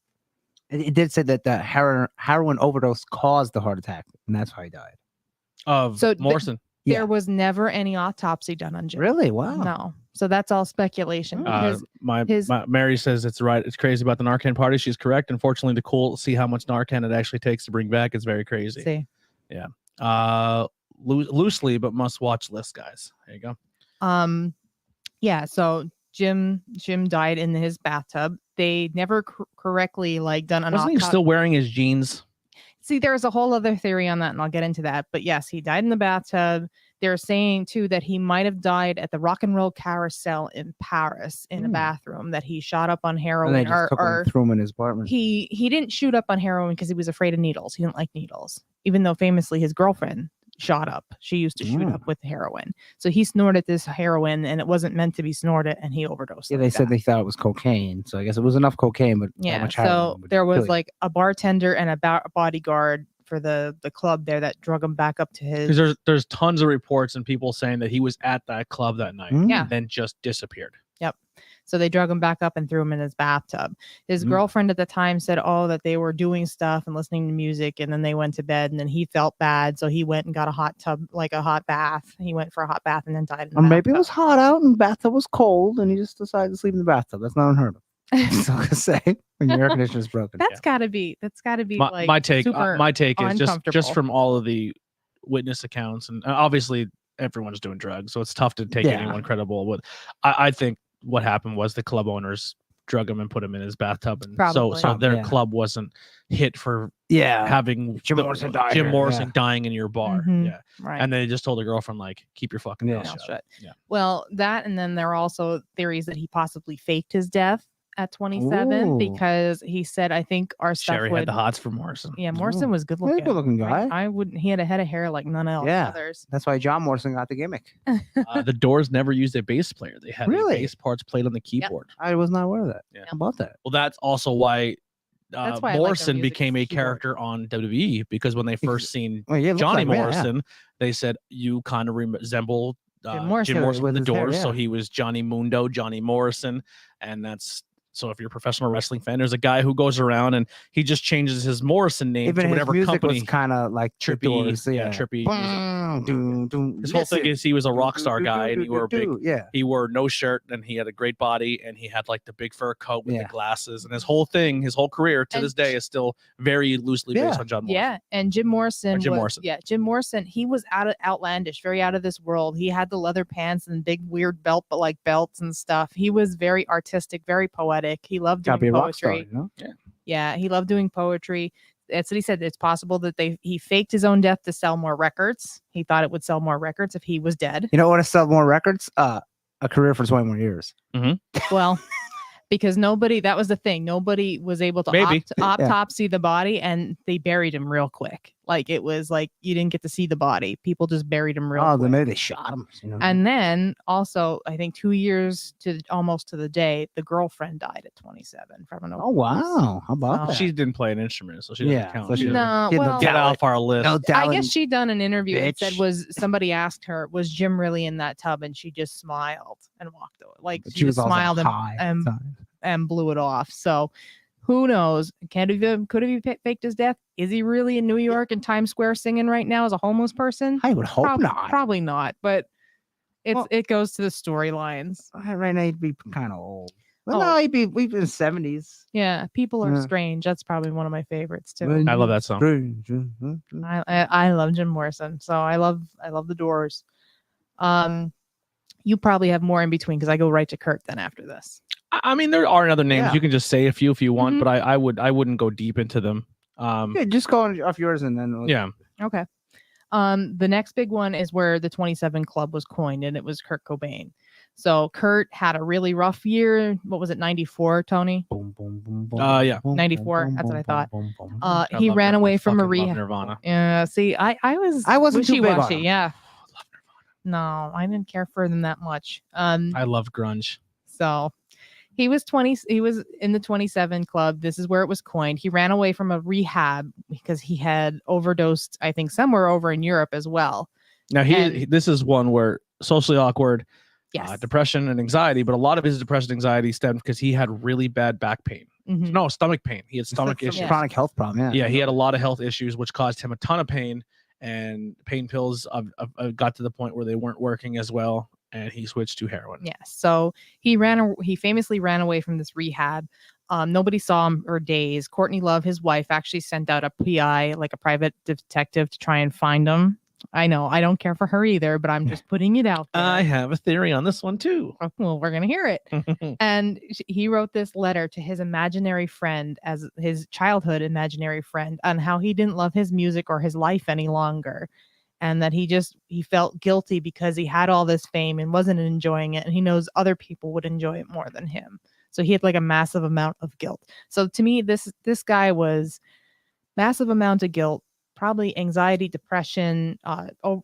It did say that the heroin overdose caused the heart attack, and that's how he died. Morrison. There was never any autopsy done on Jim. Really? Wow. No. So that's all speculation. Mary says it's right. It's crazy about the Narcan party. She's correct. Unfortunately, to see how much Narcan it actually takes to bring back is very crazy. See. Yeah. Loosely, but must watch list, guys. There you go. Yeah. So Jim died in his bathtub. They never correctly done an autopsy. Wasn't he still wearing his jeans? See, there's a whole other theory on that, and I'll get into that. But yes, he died in the bathtub. They're saying, too, that he might have died at the Rock and Roll Carousel in Paris in a bathroom, that he shot up on heroin. And they just threw him in his apartment. He didn't shoot up on heroin because he was afraid of needles. He didn't like needles, even though famously his girlfriend shot up. She used to shoot up with heroin. So he snorted this heroin, and it wasn't meant to be snorted, and he overdosed. Yeah, they said they thought it was cocaine. So I guess it was enough cocaine, but yeah. So there was a bartender and a bodyguard for the club there that drug him back up to his. Because there's tons of reports and people saying that he was at that club that night, and then just disappeared. Yep. So they drug him back up and threw him in his bathtub. His girlfriend at the time said, that they were doing stuff and listening to music, and then they went to bed, and then he felt bad, so he went and got a hot tub, a hot bath. He went for a hot bath and then died in the bathtub. Maybe it was hot out and the bathtub was cold, and he just decided to sleep in the bathtub. That's not unheard of. So I say when your air conditioner's broken. That's gotta be my take. My take is just from all of the witness accounts, and obviously everyone's doing drugs, so it's tough to take anyone credible. With I think what happened was the club owners drug him and put him in his bathtub, and so their club wasn't hit for having Jim Morrison dying in your bar. Yeah, right. And they just told the girlfriend, keep your fucking mouth shut. Yeah. Well, that, and then there are also theories that he possibly faked his death at 27 because he said, I think our stuff Sherry had the hots for Morrison. Yeah, Morrison was good looking. Good looking guy. I wouldn't. He had a head of hair like none else. Yeah, others. That's why John Morrison got the gimmick. The Doors never used a bass player. They had bass parts played on the keyboard. Yep. I was not aware of that. Yeah. How about that? Well, that's also why Morrison became a keyboard character on WWE, because when they first seen Johnny like Morrison, they said you kind of resemble Jim Morrison with the Doors. So he was Johnny Mundo, Johnny Morrison, and that's. So if you're a professional wrestling fan, there's a guy who goes around and he just changes his Morrison name to whatever his music company. Was kind of like trippy, trippy. His whole thing is he was a rock star guy, and he wore no shirt, and he had a great body, and he had the big fur coat with the glasses, and his whole career to this day is still very loosely based on John Morrison. Yeah, and Jim Morrison. Jim Morrison. He was outlandish, very out of this world. He had the leather pants and big weird belt, but belts and stuff. He was very artistic, very poetic. He loved doing poetry. Yeah, he loved doing poetry. That's what he said. It's possible that he faked his own death to sell more records. He thought it would sell more records if he was dead. You know what? To sell more records? A career for 20 more years. Mm-hmm. Well, because that was the thing. Nobody was able to autopsy the body, and they buried him real quick. Like it was like you didn't get to see the body. People just buried him real Oh, quick. then maybe they shot him. And then also, I think 2 years to almost to the day, the girlfriend died at 27 from an overdose. Oh wow, how about that? She didn't play an instrument, so she doesn't count. So she No, she had well, Get off our list. no I talent. guess she done an interview and said bitch. somebody asked her, was Jim really in that tub? And she just smiled and walked away. Like But she was just also smiled high at the time. and blew it off. So who knows? Could have he faked his death? Is he really in New York and Times Square singing right now as a homeless person? I would hope not. Probably not, but it goes to the storylines. Right now he'd be kind of old. Well, Oh. no, he'd be in the 70s. Yeah, People Are Yeah. Strange. That's probably one of my favorites too. I love that song. I love Jim Morrison, so I love the Doors. You probably have more in between because I go right to Kurt then after this. I mean, there are other names. Yeah. You can just say a few if you want, Mhm. but I wouldn't go deep into them. Yeah, just go off yours and then Yeah. Okay. The next big one is where the 27 Club was coined, and it was Kurt Cobain. So Kurt had a really rough year. What was it, 94, Tony? Boom, boom, boom, boom. Yeah. 94, that's what I thought. I He love ran Nirvana. away I from a fucking love rehab. Nirvana. Yeah, see, I wasn't too big on wishy-washy, him. yeah. No, I didn't care for them that much. I love grunge. So he was in the 27 Club. This is where it was coined. He ran away from a rehab because he had overdosed, I think, somewhere over in Europe as well. Now this is one where socially awkward, Yes. depression and anxiety, but a lot of his depression and anxiety stemmed because he had really bad back pain. Mhm. No, stomach pain. He had stomach issues. Chronic health problem. Yeah, he had a lot of health issues, which caused him a ton of pain. And pain pills got to the point where they weren't working as well, and he switched to heroin. Yes. So he famously ran away from this rehab. Nobody saw him for days. Courtney Love, his wife, actually sent out a PI, like a private detective, to try and find him. I know I don't care for her either, but I'm just putting it out there. I have a theory on this one too. Well, we're gonna hear it. And he wrote this letter to his imaginary friend, as his childhood imaginary friend, on how he didn't love his music or his life any longer, and that he felt guilty because he had all this fame and wasn't enjoying it, and he knows other people would enjoy it more than him. So he had like a massive amount of guilt. So to me, this guy was massive amount of guilt. Probably anxiety, depression,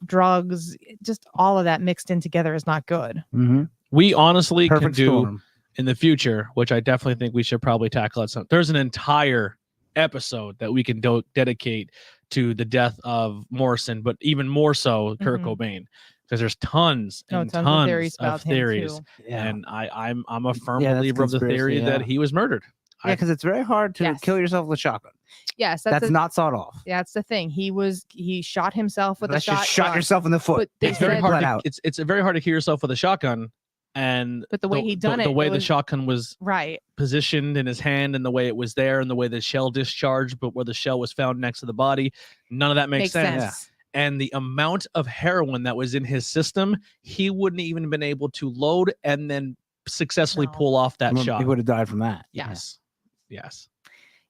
drugs, just all of that mixed in together is not good. Mm-hmm. We honestly Perfect can do storm. in the future, which I definitely think we should probably tackle at some. There's an entire episode that we can dedicate to the death of Morrison, but even more so Kurt Cobain, because there's tons and tons of theories about him too. Yeah. And I'm a firm Yeah, that's believer of the theory conspiracy, that he was murdered. Yeah, because it's very hard to Yes. kill yourself with a shotgun. Yes, That's not sawed off. Yeah, that's the thing. He shot himself with a Unless you shotgun. shot yourself in the foot. But they It's very said- hard. Let out. It's very hard to kill yourself with a shotgun. And But the way he done the it, way it the was- shotgun was Right. positioned in his hand, and the way it was there, and the way the shell discharged, but where the shell was found next to the body, none of that makes sense. sense. And the amount of heroin that was in his system, he wouldn't even been able to load and then successfully No. pull off that shot. He would have died from that. Yes. Yes.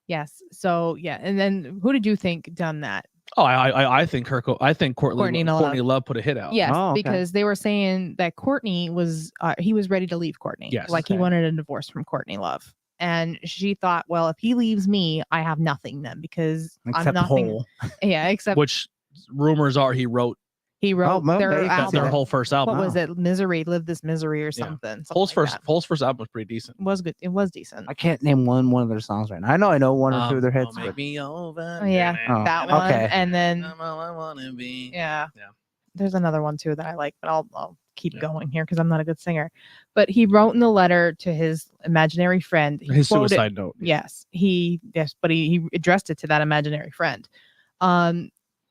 Yes. So yeah, and then who did you think done that? Oh, I think Courtney Love. Love put a hit out. Yes, Oh, okay. because they were saying that Courtney was he was ready to leave Courtney. Yes. Like he Okay. wanted a divorce from Courtney Love. And she thought, well, if he leaves me, I have nothing then because I'm Except nothing. whole. Yeah, except Which rumors are he wrote he wrote well, their maybe that's album. their whole first album. What was it? Misery, Live This Misery, or Yeah. something. Cole's something like first album was pretty decent. that. Was good. It was decent. I can't name one of their songs right now. I know one or two of their hits. Don't make me over. Oh, yeah, Oh, that one. okay. And then I'm all I wanna be. yeah, Yeah. there's another one too that I like, but I'll keep Yeah. going here because I'm not a good singer. But he wrote in the letter to his imaginary friend. He His quoted- suicide note. Yes, but he addressed it to that imaginary friend.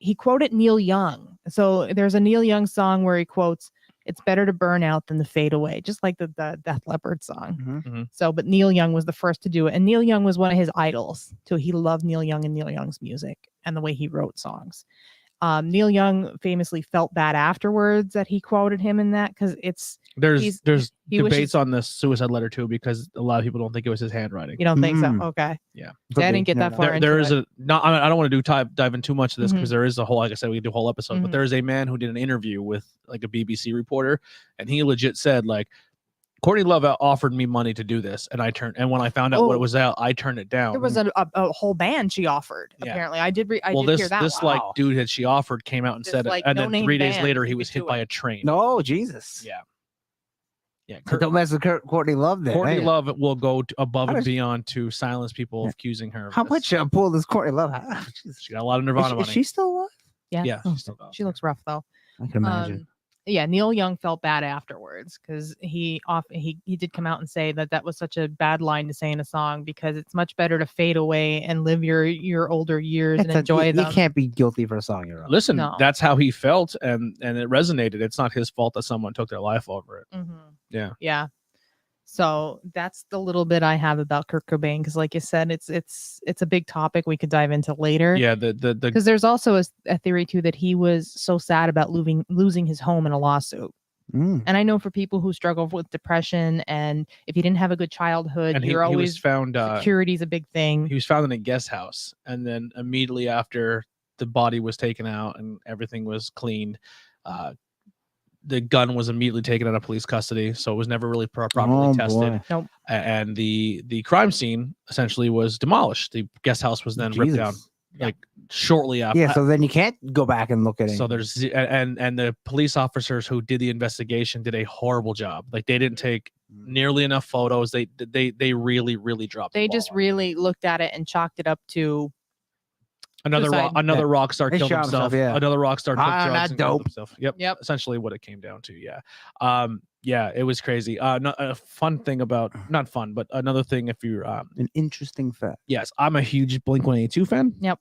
He quoted Neil Young. So there's a Neil Young song where he quotes, "It's better to burn out than to fade away," just like the Def Leppard song. Mhm. So, but Neil Young was the first to do it, and Neil Young was one of his idols. So he loved Neil Young and Neil Young's music and the way he wrote songs. Neil Young famously felt bad afterwards that he quoted him in that because There's he debates wishes- on this suicide letter too, because a lot of people don't think it was his handwriting. you don't think so. Mm. Okay. Yeah. See, I didn't get that far. There into is it. I don't want to dive in too much of this Mhm. because there is a whole, like I said, we can do a whole episode, Mhm. but there is a man who did an interview with like a BBC reporter, and he legit said like Courtney Love offered me money to do this, and when I found out what it was out, I turned it down. There was a whole band she offered. Yeah. Apparently, I did. I did hear that. This like dude that she offered came out and said it, and then 3 days later he was hit by a train. No, Jesus. Yeah. Yeah. Don't mess with Courtney Love. Then Courtney Love will go above and beyond to silence people accusing her. How much pull does Courtney Love have? She got a lot of Nirvana money. Is she still alive? Yeah. Yeah. She looks rough though. I can imagine. Yeah, Neil Young felt bad afterwards because he did come out and say that was such a bad line to say in a song, because it's much better to fade away and live your older years and enjoy them. You can't be guilty for a song you're on. Listen, that's how he felt, and it resonated. It's not his fault that someone took their life over it. Mm-hmm. Yeah. Yeah. So that's the little bit I have about Kurt Cobain, because like you said, it's a big topic we could dive into later. Yeah, because there's also a theory too that he was so sad about losing his home in a lawsuit. And I know for people who struggle with depression, and if you didn't have a good childhood, and you're always found security's a big thing. He was found in a guest house, and then immediately after the body was taken out and everything was cleaned, the gun was immediately taken out of police custody, so it was never really properly tested. Nope. And the crime scene essentially was demolished. The guest house was then ripped down, like shortly after. Yeah, so then you can't go back and look at it. So there's and the police officers who did the investigation did a horrible job. Like, they didn't take nearly enough photos. They really dropped. They just really looked at it and chalked it up to another rock star killed himself. Another rock star took drugs and killed himself. Yep. Essentially what it came down to. Yeah. Yeah, it was crazy. A fun thing about, not fun, but another thing, if you're an interesting fact. Yes, I'm a huge Blink-182 fan. Yep.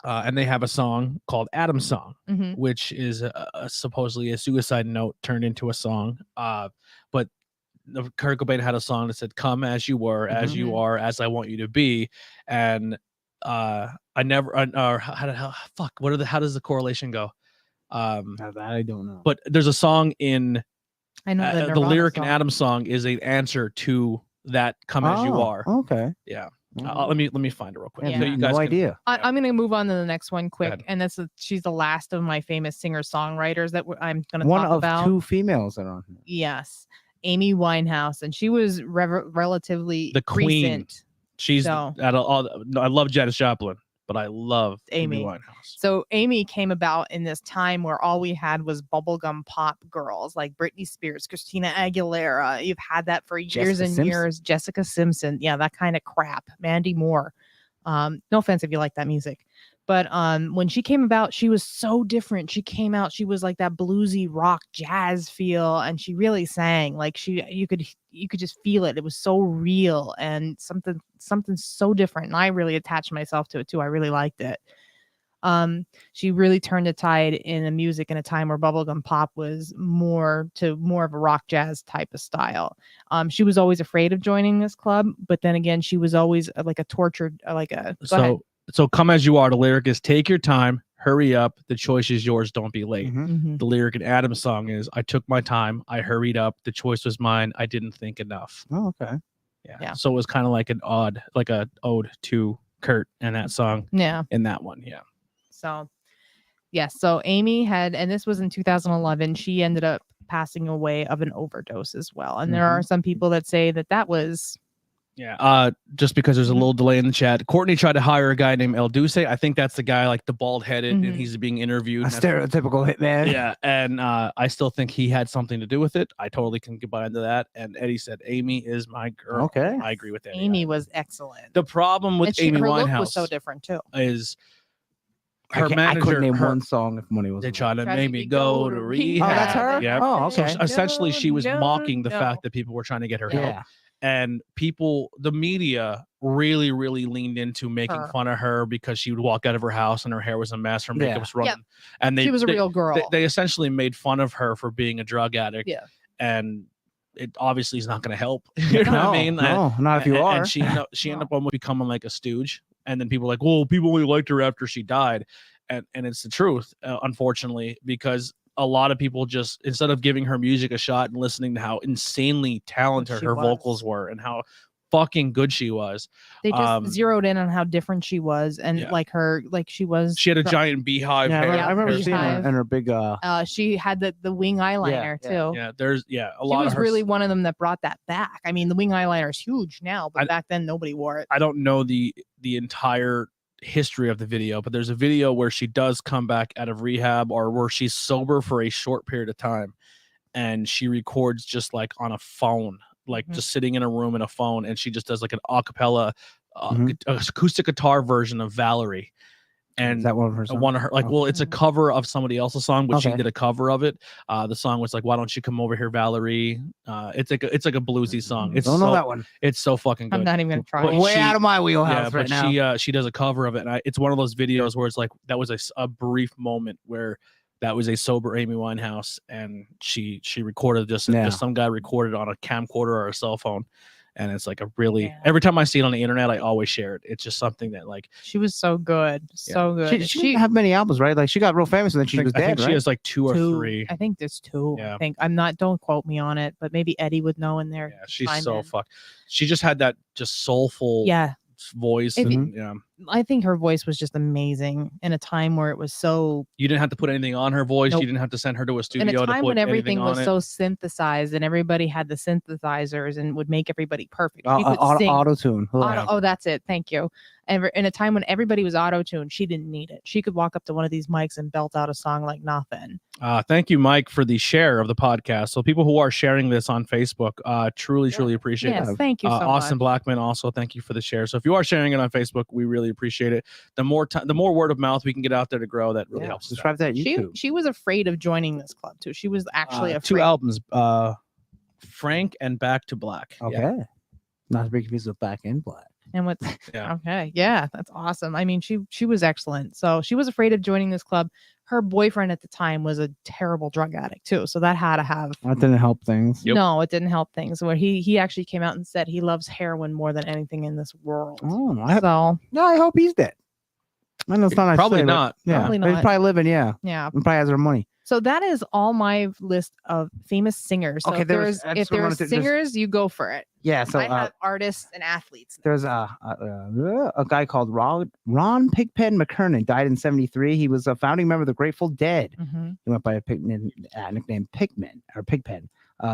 And they have a song called Adam's Song, which is supposedly a suicide note turned into a song. But Kurt Cobain had a song that said, "Come as you were, as you are, as I want you to be." And how does the correlation go? That I don't know. But there's a song in I know the lyric in Adam's Song is an answer to that "Come as you are." Okay. Yeah. Let me find it real quick. Yeah. So you guys no idea. I'm going to move on to the next one quick, and she's the last of my famous singer-songwriters that I'm going to talk about. One of 2 females that are on here. Yes, Amy Winehouse, and she was relatively the queen. Recent. She's I love Janis Joplin, but I love Amy Winehouse. So Amy came about in this time where all we had was bubblegum pop girls like Britney Spears, Christina Aguilera. You've had that for years and years. Jessica Simpson. Yeah, that kind of crap. Mandy Moore. No offense if you like that music. But when she came about, she was so different. She came out, she was like that bluesy rock jazz feel, and she really sang like you could just feel it. It was so real and something so different. And I really attached myself to it too. I really liked it. She really turned the tide in the music in a time where bubblegum pop was more of a rock jazz type of style. She was always afraid of joining this club, but then again, she was always like a tortured, So "Come as you are," the lyric is, "Take your time, hurry up, the choice is yours, don't be late." The lyric in Adam's Song is, "I took my time, I hurried up, the choice was mine, I didn't think enough." Oh, okay. Yeah. So it was kind of like an ode to Kurt in that song. Yeah. In that one. Yeah. So, yes. So Amy had, and this was in 2011, she ended up passing away of an overdose as well. And there are some people that say that was. Yeah. Just because there's a little delay in the chat, Courtney tried to hire a guy named El Duce. I think that's the guy, like the bald headed, and he's being interviewed. A stereotypical hitman. Yeah. And I still think he had something to do with it. I totally can get by into that. And Eddie said, "Amy is my girl." Okay. I agree with Eddie. Amy was excellent. The problem with Amy her Winehouse look was so different too. Is her manager. I couldn't name one song if money was. They tried to make me go to rehab. Oh, that's her. Yeah. Oh, okay. So essentially, she was mocking the fact that people were trying to get her help. And the media really leaned into making fun of her because she would walk out of her house and her hair was a mess, her makeup was running. And she was a real girl. They essentially made fun of her for being a drug addict. Yeah. And it obviously is not going to help. You know what I mean? No, not if you are. And she ended up almost becoming like a stooge. And then people were like, "Well, people only liked her after she died." And it's the truth, unfortunately, because a lot of people just, instead of giving her music a shot and listening to how insanely talented her vocals were and how fucking good she was. They just zeroed in on how different she was, and like she had a giant beehive hair. I remember seeing her and her big she had the wing eyeliner too. Yeah, there's a She lot was of her. really one of them that brought that back. I mean, the wing eyeliner is huge now, but back then nobody wore it. I don't know the entire history of the video, but there's a video where she does come back out of rehab, or where she's sober for a short period of time, and she records just like on a phone, like just sitting in a room in a phone, and she just does like an a cappella acoustic guitar version of Valerie. And is that one of her songs? One of her, like, well, it's a cover of somebody else's song, but she did a cover of it. The song was like, "Why don't you come over here, Valerie?" It's like a bluesy song. It's don't know that one. It's so fucking good. I'm not even gonna try. Way out of my wheelhouse right now. She does a cover of it, and it's one of those videos where it's like that was a brief moment where that was a sober Amy Winehouse, and she recorded just some guy recorded on a camcorder or a cell phone. And it's like a really every time I see it on the internet, I always share it. It's just something that like she was so good, so good. She didn't have many albums, right? Like she got real famous and then she was dead. I think she has like two or three. I think there's two. Yeah. I think don't quote me on it, but maybe Eddie would know in there. Yeah, she's so fucked. She just had that just soulful voice. I think her voice was just amazing in a time where it was so. You didn't have to put anything on her voice. You didn't have to send her to a studio. In a time when everything was so synthesized and everybody had the synthesizers and would make everybody perfect. Auto tune. Oh, that's it. Thank you. And in a time when everybody was auto tuned, she didn't need it. She could walk up to one of these mics and belt out a song like nothing. Thank you, Mike, for the share of the podcast. So people who are sharing this on Facebook, truly appreciate it. Yes, thank you so much. Austin Blackman, also thank you for the share. So if you are sharing it on Facebook, we really appreciate it. The more word of mouth we can get out there to grow, that really helps. Subscribe to that YouTube. She was afraid of joining this club too. She was actually afraid. 2 albums, Frank and Back to Black. Okay, not to be confused with Back in Black. And what's okay, that's awesome. I mean, she was excellent. So she was afraid of joining this club. Her boyfriend at the time was a terrible drug addict too, so that had to have. That didn't help things. Yep. No, it didn't help things. Where he actually came out and said he loves heroin more than anything in this world. Oh, I hope he's dead. I know it's not probably not. Probably not. He's probably living. Yeah. He probably has her money. So that is all my list of famous singers. So okay, if there's singers, you go for it. Yeah, so I have artists and athletes. There's a guy called Ron Pigpen McKernan, died in 1973. He was a founding member of the Grateful Dead. He went by a nickname Pigpen.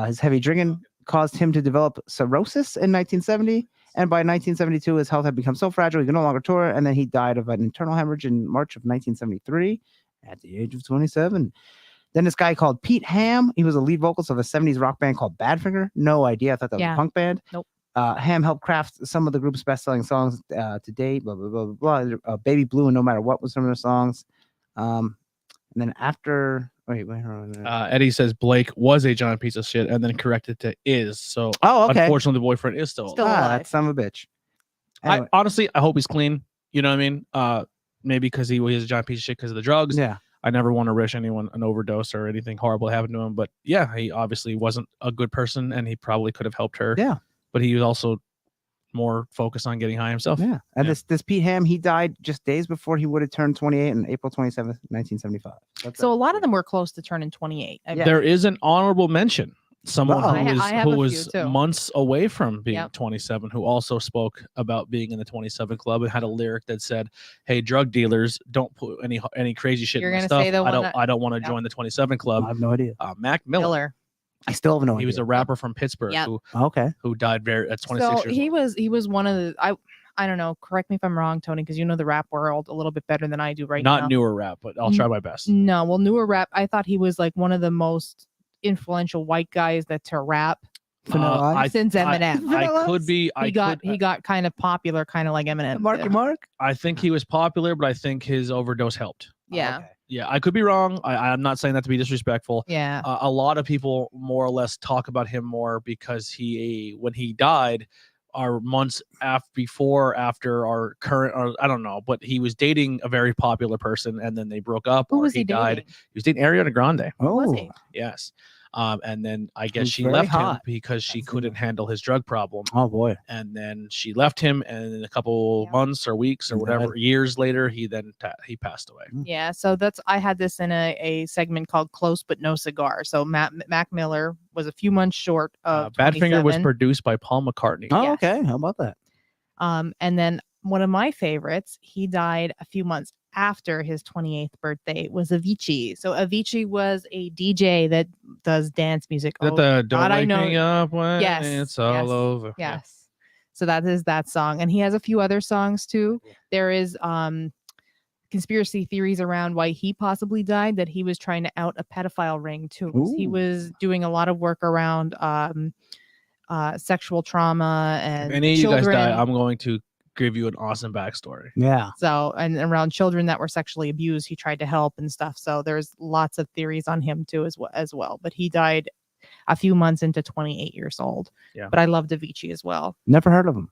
His heavy drinking caused him to develop cirrhosis in 1970, and by 1972, his health had become so fragile he could no longer tour. And then he died of an internal hemorrhage in March of 1973 at the age of 27. Then this guy called Pete Ham, he was a lead vocalist of a 70s rock band called Badfinger. No idea. I thought that was a punk band. Nope. Ham helped craft some of the group's best-selling songs to date. Blah, blah, blah, blah, blah. Baby Blue and No Matter What was some of their songs. And then after... Wait. Eddie says Blake was a giant piece of shit and then corrected to is. So unfortunately, the boyfriend is still alive. That son of a bitch. Anyway. I hope he's clean. You know what I mean? Maybe because he was a giant piece of shit because of the drugs. Yeah. I never want to wish anyone an overdose or anything horrible happened to him. But yeah, he obviously wasn't a good person and he probably could have helped her. Yeah. But he was also more focused on getting high himself. Yeah. And this Pete Ham, he died just days before he would have turned 28 on April 27th, 1975. So a lot of them were close to turning 28. There is an honorable mention. Someone who was too. Months away from being 27, who also spoke about being in the 27 club and had a lyric that said, "Hey, drug dealers, don't put any crazy shit in the stuff. I don't want to join the 27 club." I have no idea. Mac Miller. I still have no idea. He was a rapper from Pittsburgh who died at 26 years old. He was one of the I don't know. Correct me if I'm wrong, Tony, because you know the rap world a little bit better than I do now. Not newer rap, but I'll try my best. No, well, newer rap. I thought he was like one of the most influential white guys to rap since Eminem. I could be. He got kind of popular, kind of like Eminem. Mark. I think he was popular, but I think his overdose helped. Yeah. Okay. Yeah, I could be wrong. I'm not saying that to be disrespectful. Yeah. A lot of people more or less talk about him more because when he died, our months after our current, or I don't know, but he was dating a very popular person and then they broke up. Who was he died. dating? He was dating Ariana Grande. Oh, was he? Yes. And then I guess He's she very left him hot. because she That's couldn't handle his drug problem. Oh boy. And then she left him, and in a couple months or weeks or He whatever, died. years later, he passed away. Yeah, so I had this in a segment called Close But No Cigar. So Mac Miller was a few months short of Badfinger was 27. produced by Paul McCartney. Oh, Yes. okay. How about that? And then one of my favorites, he died a few months after his 28th birthday, was Avicii. So Avicii was a DJ that does dance music. Is that the Don't God, I Wake know. Me Up When Yes, It's All Over? Yes. So that is that song. And he has a few other songs too. There is conspiracy theories around why he possibly died, that he was trying to out a pedophile ring too. He was doing a lot of work around sexual trauma and If any of you children. guys die, I'm going to give you an awesome backstory. Yeah. So, and around children that were sexually abused, he tried to help and stuff. So there's lots of theories on him too as well. But he died a few months into 28 years old. Yeah. But I loved Avicii as well. Never heard of him.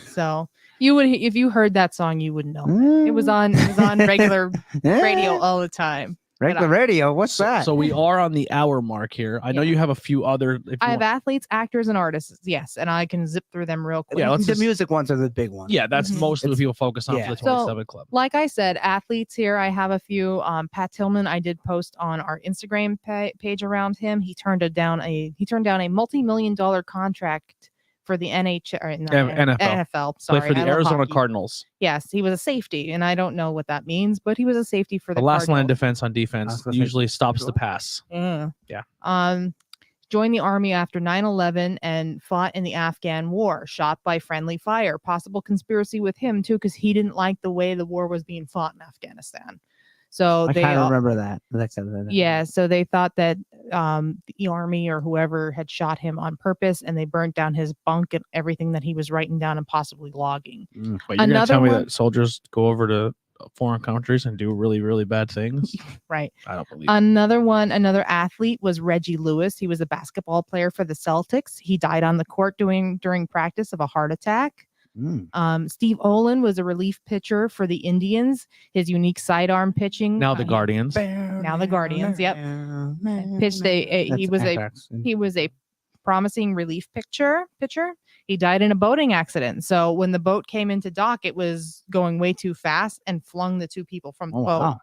So you would, if you heard that song, you would know. It was on regular radio all the time. Regular radio. What's that? So we are on the hour mark here. I know you have a few other. I have athletes, actors, and artists. Yes, and I can zip through them real quick. Yeah, the music ones are the big ones. Yeah, that's most of the people focus on for the 27 Club. Like I said, athletes here. I have a few. Pat Tillman, I did post on our Instagram page around him. He turned down a multi-million-dollar contract for the NFL. Sorry, played for the Arizona Cardinals. Yes, he was a safety, and I don't know what that means, but he was a safety for the last line Cardinals. defense on defense usually stops the pass. Yeah. Yeah. Joined the army after 9/11 and fought in the Afghan war, shot by friendly fire. Possible conspiracy with him too, because he didn't like the way the war was being fought in Afghanistan. So I kind of remember that. Yeah, so they thought that the army or whoever had shot him on purpose, and they burnt down his bunk and everything that he was writing down and possibly logging. But you're going to tell me that soldiers go over to foreign countries and do really, really bad things? Right. I don't believe Another athlete was Reggie Lewis. He was a basketball player for the Celtics. He died on the court during practice of a heart attack. Steve Olin was a relief pitcher for the Indians. His unique sidearm pitching. Now the Guardians. Yep. Pitched he was a promising relief pitcher. He died in a boating accident. So when the boat came into dock, it was going way too fast and flung the two people from the boat. Wow.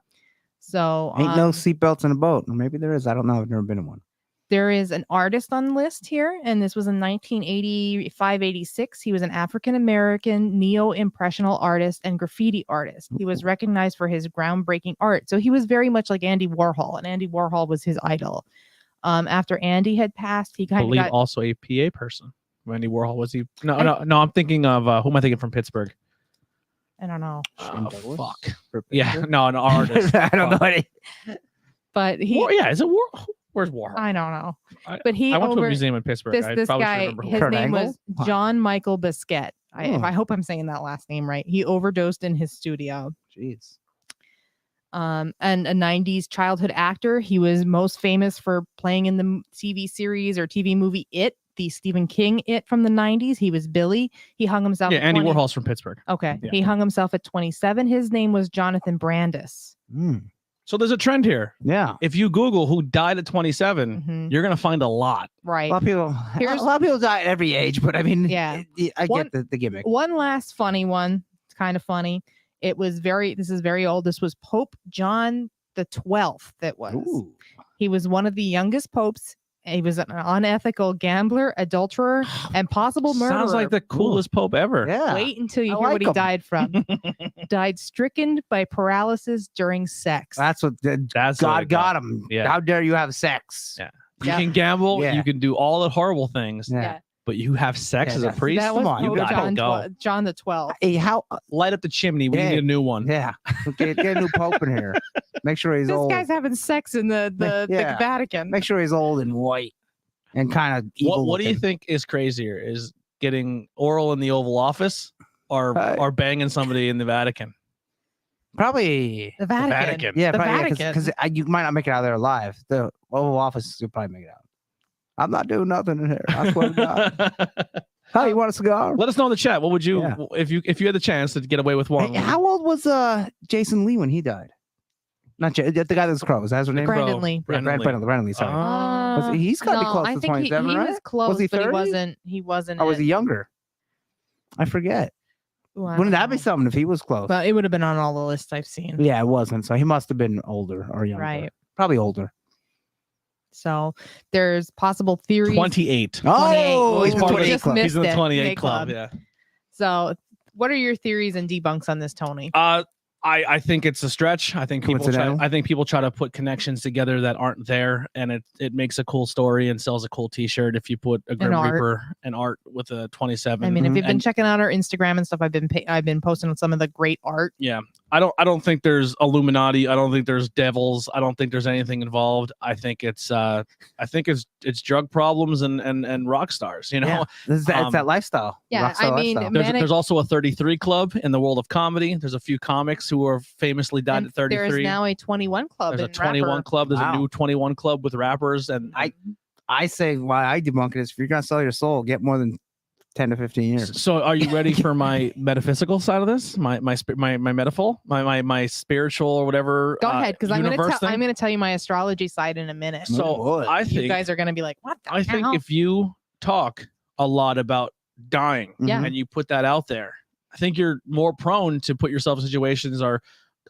So ain't no seatbelts in a boat. Or maybe there is. I don't know. I've never been in one. There is an artist on the list here, and this was in 1985-86. He was an African-American neo-impressional artist and graffiti artist. He was recognized for his groundbreaking art. So he was very much like Andy Warhol, and Andy Warhol was his idol. After Andy had passed, he kind of got... also a PA person. Andy Warhol, was he? No, I'm thinking of, who am I thinking from Pittsburgh? I don't know. Fuck. Yeah, no, an artist. I don't know any. But he... is it Warhol? Where's Warhol? I don't know. But I went to a museum in Pittsburgh. This guy, his name was John Michael Biscuit. I hope I'm saying that last name right. He overdosed in his studio. Jeez. And a 90s childhood actor. He was most famous for playing in the TV series or TV movie It, the Stephen King It from the 90s. He was Billy. He hung himself. Yeah, Andy Warhol's from Pittsburgh. Okay. Yeah. He hung himself at 27. His name was Jonathan Brandis. So there's a trend here. Yeah. If you Google who died at 27, you're going to find a lot. Right. A lot of people die at every age, but I mean, yeah, I get the gimmick. One last funny one. It's kind of funny. This is very old. This was Pope John the 12th. He was one of the youngest popes. He was an unethical gambler, adulterer, and possible murderer. Sounds like the coolest pope ever. Yeah. Wait until you hear what he died from. Died stricken by paralysis during sex. That's God got him. Yeah. How dare you have sex? Yeah. You can gamble. Yeah. You can do all the horrible things. Yeah. But you have sex as a priest? That was you gotta go. John the 12th. Hey, how light up the chimney? We need a new one. Yeah. Get a new pope in here. Make sure he's old. This guy's having sex in the Vatican. Make sure he's old and white and kind of evil. What do you think is crazier? Is getting oral in the Oval Office or banging somebody in the Vatican? Probably the Vatican. Yeah, the probably Vatican. because you might not make it out of there alive. The Oval Office, you'll probably make it out. I'm not doing nothing in here. I swear to God. How you want a cigar? Let us know in the chat. What would you if you had the chance to get away with one? Hey, how old was Jason Lee when he died? Not the guy that's close. That's her name. Brandon Lee. Brandon Lee. Sorry. He's got to be close I to think 27, he right? was close, Was he but 30? he wasn't. Or was he younger? I forget. Wouldn't that be something if he was close? But it would have been on all the lists I've seen. Yeah, it wasn't. So he must have been older or younger. Right. Probably older. So there's possible theories. 28. Oh, he's in the 28 club. He's in the 28 28 club. Yeah. So what are your theories and debunks on this, Tony? I think it's a stretch. I think people try to put connections together that aren't there, and it makes a cool story and sells a cool T-shirt if you put a Grim Reaper and art with a 27. I mean, if you've been checking out our Instagram and stuff, I've been posting some of the great art. Yeah, I don't think there's Illuminati. I don't think there's devils. I don't think there's anything involved. I think it's drug problems and rock stars. You know, yeah. It's that lifestyle. Yeah, I mean, lifestyle. There's also a 33 club in the world of comedy. There's a few comics who are famously died at 33. There's now a 21 club. There's a 21 club. There's a new 21 club with rappers. And I say why I debunk it is if you're gonna sell your soul, get more than 10 to 15 years. So are you ready for my metaphysical side of this? My metaphor, my spiritual or whatever. Go ahead, because I'm gonna tell you my astrology side in a minute. So I think you guys are gonna be like, what the hell? think if you talk a lot about dying and you put that out there, I think you're more prone to put yourself in situations or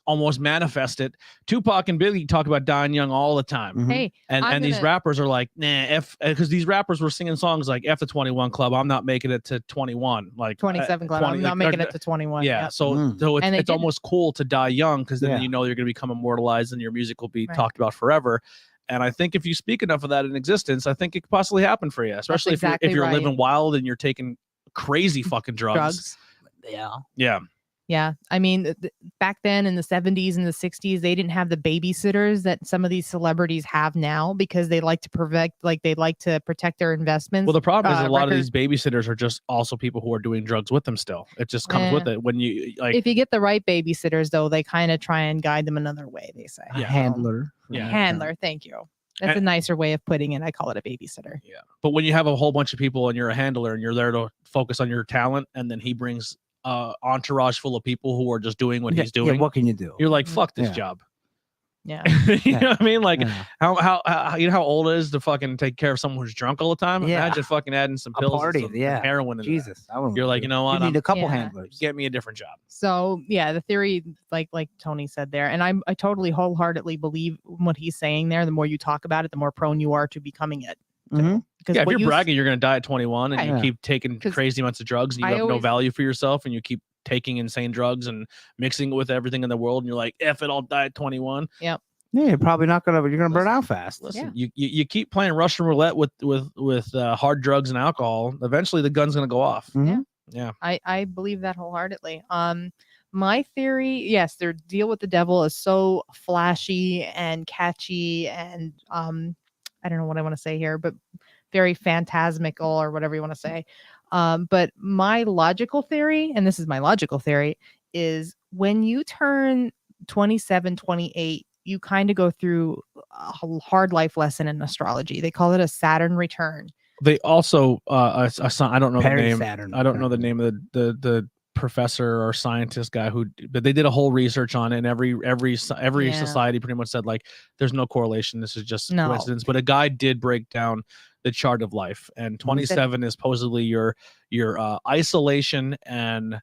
almost manifest it. Tupac and Biggie talk about dying young all the time. Hey, and these rappers are like, nah, because these rappers were singing songs like F the 21 club, I'm not making it to 21, like 27 club, I'm not making it to 21. Yeah, yep. so it's almost cool to die young because then you know you're going to become immortalized and your music will be talked about forever. And I think if you speak enough of that in existence, I think it could possibly happen for you, especially if you're living wild and you're taking crazy fucking drugs. Yeah. I mean, back then in the 70s and the 60s, they didn't have the babysitters that some of these celebrities have now because they like to protect their investments. Well, the problem is a lot of these babysitters are just also people who are doing drugs with them still. It just comes with it. When you if you get the right babysitters, though, they kind of try and guide them another way, they say. Yeah. Handler. Yeah. Handler. Thank you. That's a nicer way of putting it. I call it a babysitter. Yeah. But when you have a whole bunch of people and you're a handler and you're there to focus on your talent, and then he brings entourage full of people who are just doing what he's doing. Yeah, what can you do? You're like, fuck this job. Yeah. You know what I mean? Like how you know how old it is to fucking take care of someone who's drunk all the time? Yeah. Imagine fucking adding some pills and heroin into Jesus. You're like, you know what? You need a couple handlers. Get me a different job. So yeah, the theory, like Tony said there, and I totally wholeheartedly believe what he's saying there. The more you talk about it, the more prone you are to becoming it. Because if you're bragging you're going to die at 21 and you keep taking crazy amounts of drugs and you have no value for yourself and you keep taking insane drugs and mixing it with everything in the world and you're like, F it, I'll die at 21. Yep. Yeah, you're probably not gonna. You're gonna burn out fast. Listen, you keep playing Russian roulette with hard drugs and alcohol. Eventually, the gun's gonna go off. Yeah. I believe that wholeheartedly. My theory, yes, their deal with the devil is so flashy and catchy and I don't know what I want to say here, but very phantasmical or whatever you want to say. But my logical theory, and this is my logical theory, is when you turn 27, 28, you kind of go through a hard life lesson in astrology. They call it a Saturn return. They also, I don't know the name. Saturn I don't know the name of the professor or scientist guy but they did a whole research on it, and every society pretty much said like there's no correlation, this is just coincidence. But a guy did break down the chart of life, and 27 is supposedly your isolation and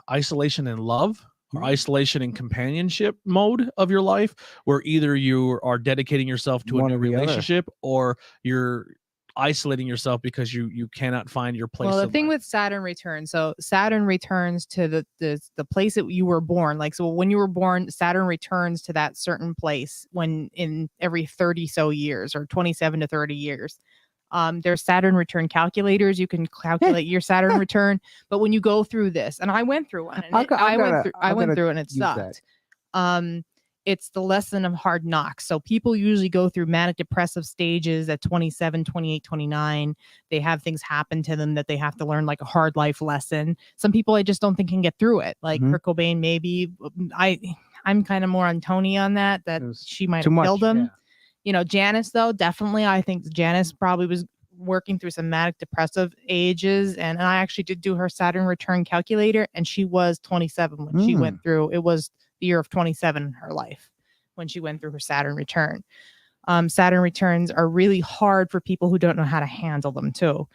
love or isolation and companionship mode of your life, where either you are dedicating yourself to a new relationship or you're isolating yourself because you cannot find your place. Well, the thing with Saturn returns, so Saturn returns to the place that you were born. Like, so when you were born, Saturn returns to that certain place when in every 30 so years or 27 to 30 years. There's Saturn return calculators. You can calculate your Saturn return. But when you go through this, and I went through one, and I went through and it sucked. It's the lesson of hard knocks. So people usually go through manic depressive stages at 27, 28, 29. They have things happen to them that they have to learn, like a hard life lesson. Some people I just don't think can get through it. Like Kurt Cobain, maybe. I'm kind of more on Tony on that she might have killed him. Yeah. You know, Janice, though, definitely. I think Janice probably was working through some manic depressive ages, and I actually did do her Saturn return calculator, and she was 27 when she went through. It was the year of 27 in her life when she went through her Saturn return. Saturn returns are really hard for people who don't know how to handle them too.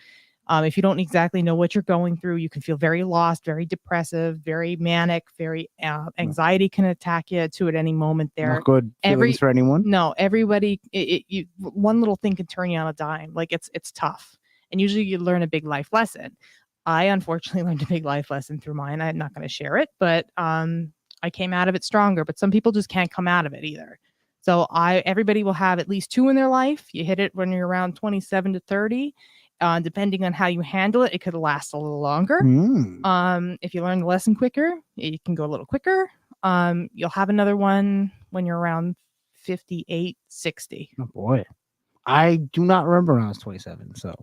If you don't exactly know what you're going through, you can feel very lost, very depressive, very manic, very anxiety can attack you at any moment there. Not good feelings for anyone. No, everybody, one little thing can turn you on a dime. Like it's tough. And usually you learn a big life lesson. I unfortunately learned a big life lesson through mine. I'm not going to share it, but I came out of it stronger. But some people just can't come out of it either. So everybody will have at least 2 in their life. You hit it when you're around 27 to 30. Depending on how you handle it, it could last a little longer. If you learn the lesson quicker, you can go a little quicker. You'll have another one when you're around 58, 60. Oh boy. I do not remember when I was 27, so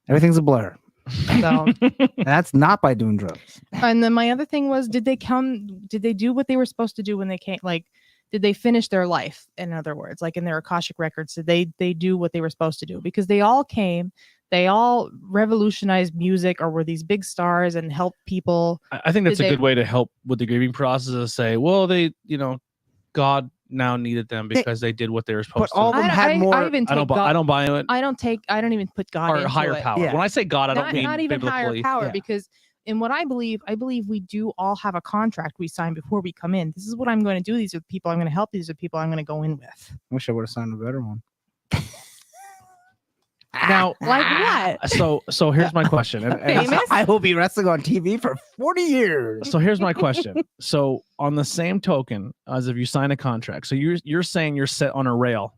everything's a blur. So that's not by doing drugs. And then my other thing was, did they do what they were supposed to do when they came? Like, did they finish their life? In other words, like in their Akashic records, did they do what they were supposed to do? Because they all came, they all revolutionized music or were these big stars and helped people. I think that's a good way to help with the grieving process, to say, well, they, God now needed them because they did what they were supposed to. But all of them had more. I don't buy it. I don't even put God or higher it. power. Yeah. When I say God, I don't mean not even biblically. higher power, because in what I believe we do all have a contract we sign before we come in. This is what I'm going to do. These are the people I'm going to help. These are the people I'm going to go in with. Wish I would have signed a better one. Now, like what? So here's my question. Famous? I will be wrestling on TV for 40 years. So here's my question. So on the same token, as if you sign a contract, so you're saying you're set on a rail.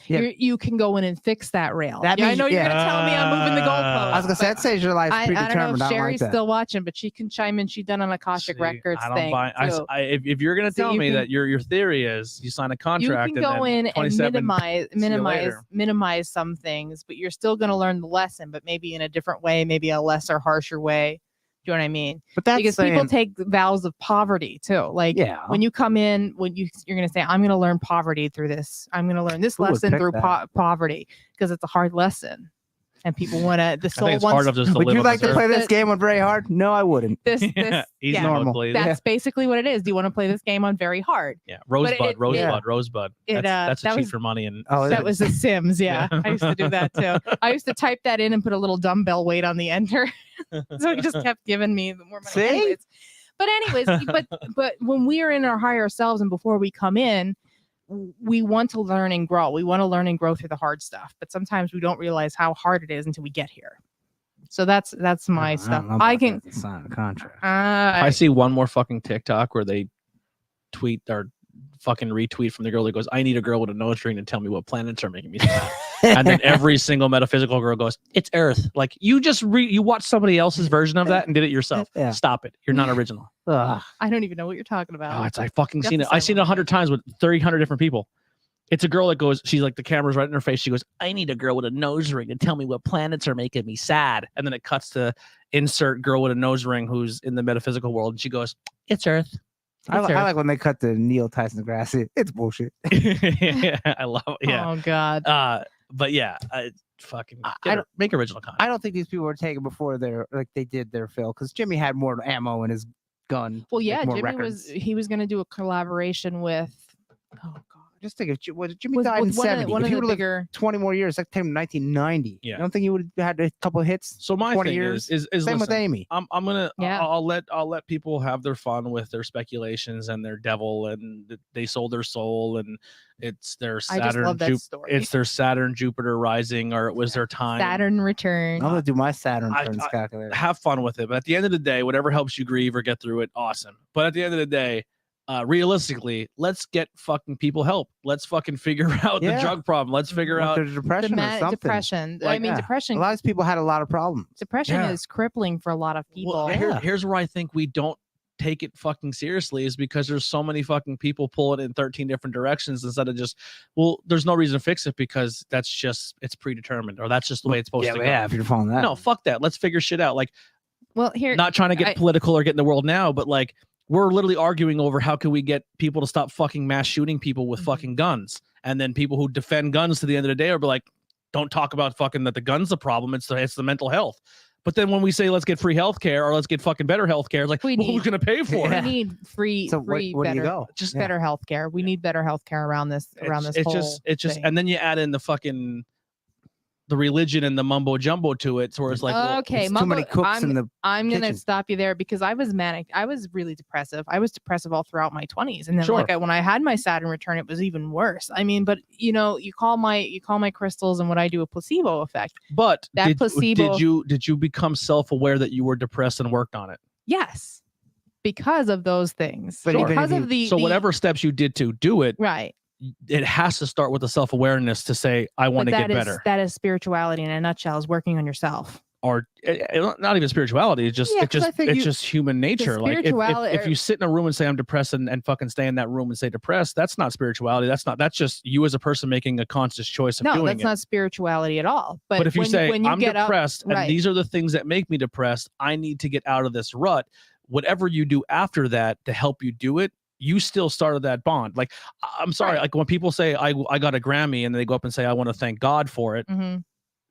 Yeah. You can go in and fix that rail. That means, I know you're going to tell me I'm moving the goalpost. I was going to say, that says your life's predetermined. I don't know if Sherry's like still watching, but she can chime in. She's done an Akashic Records thing. If you're going to tell me that your theory is you sign a contract, you can go in and minimize some things, but you're still going to learn the lesson, but maybe in a different way, maybe a lesser, harsher way. Do you know what I mean? But that's because people take vows of poverty too. Like when you come in, you're going to say, I'm going to learn poverty through this. I'm going to learn this lesson through poverty, because it's a hard lesson. And people want to, the soul wants. Would you like to play this game on very hard? No, I wouldn't. This normal. That's basically what it is. Do you want to play this game on very hard? Yeah, Rosebud. That's a cheat for money. And that was The Sims. Yeah, I used to do that too. I used to type that in and put a little dumbbell weight on the enter, so it just kept giving me more money. Anyways. But when we are in our higher selves and before we come in, we want to learn and grow. We want to learn and grow through the hard stuff, but sometimes we don't realize how hard it is until we get here. So that's my stuff. I can sign a contract. I see one more fucking TikTok where they tweet or fucking retweet from the girl that goes, I need a girl with a nose ring to tell me what planets are making me sad. And then every single metaphysical girl goes, it's Earth. Like, you just you watched somebody else's version of that and did it yourself. Yeah. Stop it. You're not original. I don't even know what you're talking about. I fucking seen it. I've seen it 100 times with 300 different people. It's a girl that goes, she's like, the camera's right in her face. She goes, I need a girl with a nose ring to tell me what planets are making me sad. And then it cuts to insert girl with a nose ring who's in the metaphysical world. And she goes, it's Earth. I like when they cut to Neil Tyson deGrasse. It's bullshit. Yeah, I love it. Yeah. Oh God. But yeah, fucking make original content. I don't think these people were taken before they did their fill, because Jimmy had more ammo in his gun. Well, yeah, Jimmy was going to do a collaboration with. Oh God. Just think, if Jimmy died in 70, if he would have lived 20 more years, that came in 1990. Yeah. I don't think he would have had a couple of hits. So my 20 thing years. is same listen, with Amy. I'm gonna I'll let people have their fun with their speculations and their devil, and they sold their soul, and it's their Saturn. It's their Saturn Jupiter rising, or it was their time. Saturn return. I'm gonna do my Saturn turns calculator. Have fun with it, but at the end of the day, whatever helps you grieve or get through it, awesome. But at the end of the day, realistically, let's get fucking people help. Let's fucking figure out the drug problem. Let's figure out depression or something. Depression. Depression. A lot of people had a lot of problems. Depression is crippling for a lot of people. Well, here's where I think we don't take it fucking seriously, is because there's so many fucking people pulling in 13 different directions instead of just, well, there's no reason to fix it because that's just, it's predetermined, or that's just the way it's supposed to go. Yeah, if you're following that. No, fuck that. Let's figure shit out. Like, well, here, not trying to get political or get in the world now, but like, we're literally arguing over how can we get people to stop fucking mass shooting people with fucking guns. And then people who defend guns to the end of the day are like, don't talk about fucking that the gun's the problem. It's the mental health. But then when we say let's get free healthcare or let's get fucking better healthcare, like who's going to pay for it? We need free, where do better, you go? Just better healthcare. We need better healthcare around this. It's just, and then you add in the religion and the mumbo jumbo to it, so where it's like, okay, too many cooks in the I'm gonna kitchen. stop you there because I was manic. I was really depressive. I was depressive all throughout my 20s, and then Sure. when I had my Saturn return, it was even worse. I mean, but you call my crystals and what I do a placebo effect. But that placebo. Did you become self-aware that you were depressed and worked on it? Yes, because of those things. But because of whatever steps you did to do it, right. It has to start with the self-awareness to say, I want to get better. That is spirituality in a nutshell, is working on yourself. Or not even spirituality. It's just human nature. Like if you sit in a room and say I'm depressed and fucking stay in that room and say depressed, that's not spirituality. That's just you as a person making a conscious choice of doing it. No, that's not spirituality at all. But if you say I'm depressed right. and these are the things that make me depressed, I need to get out of this rut. Whatever you do after that to help you do it, you still started that bond. Like, I'm sorry, right. like when people say I got a Grammy and they go up and say I want to thank God for it. Mm-hmm.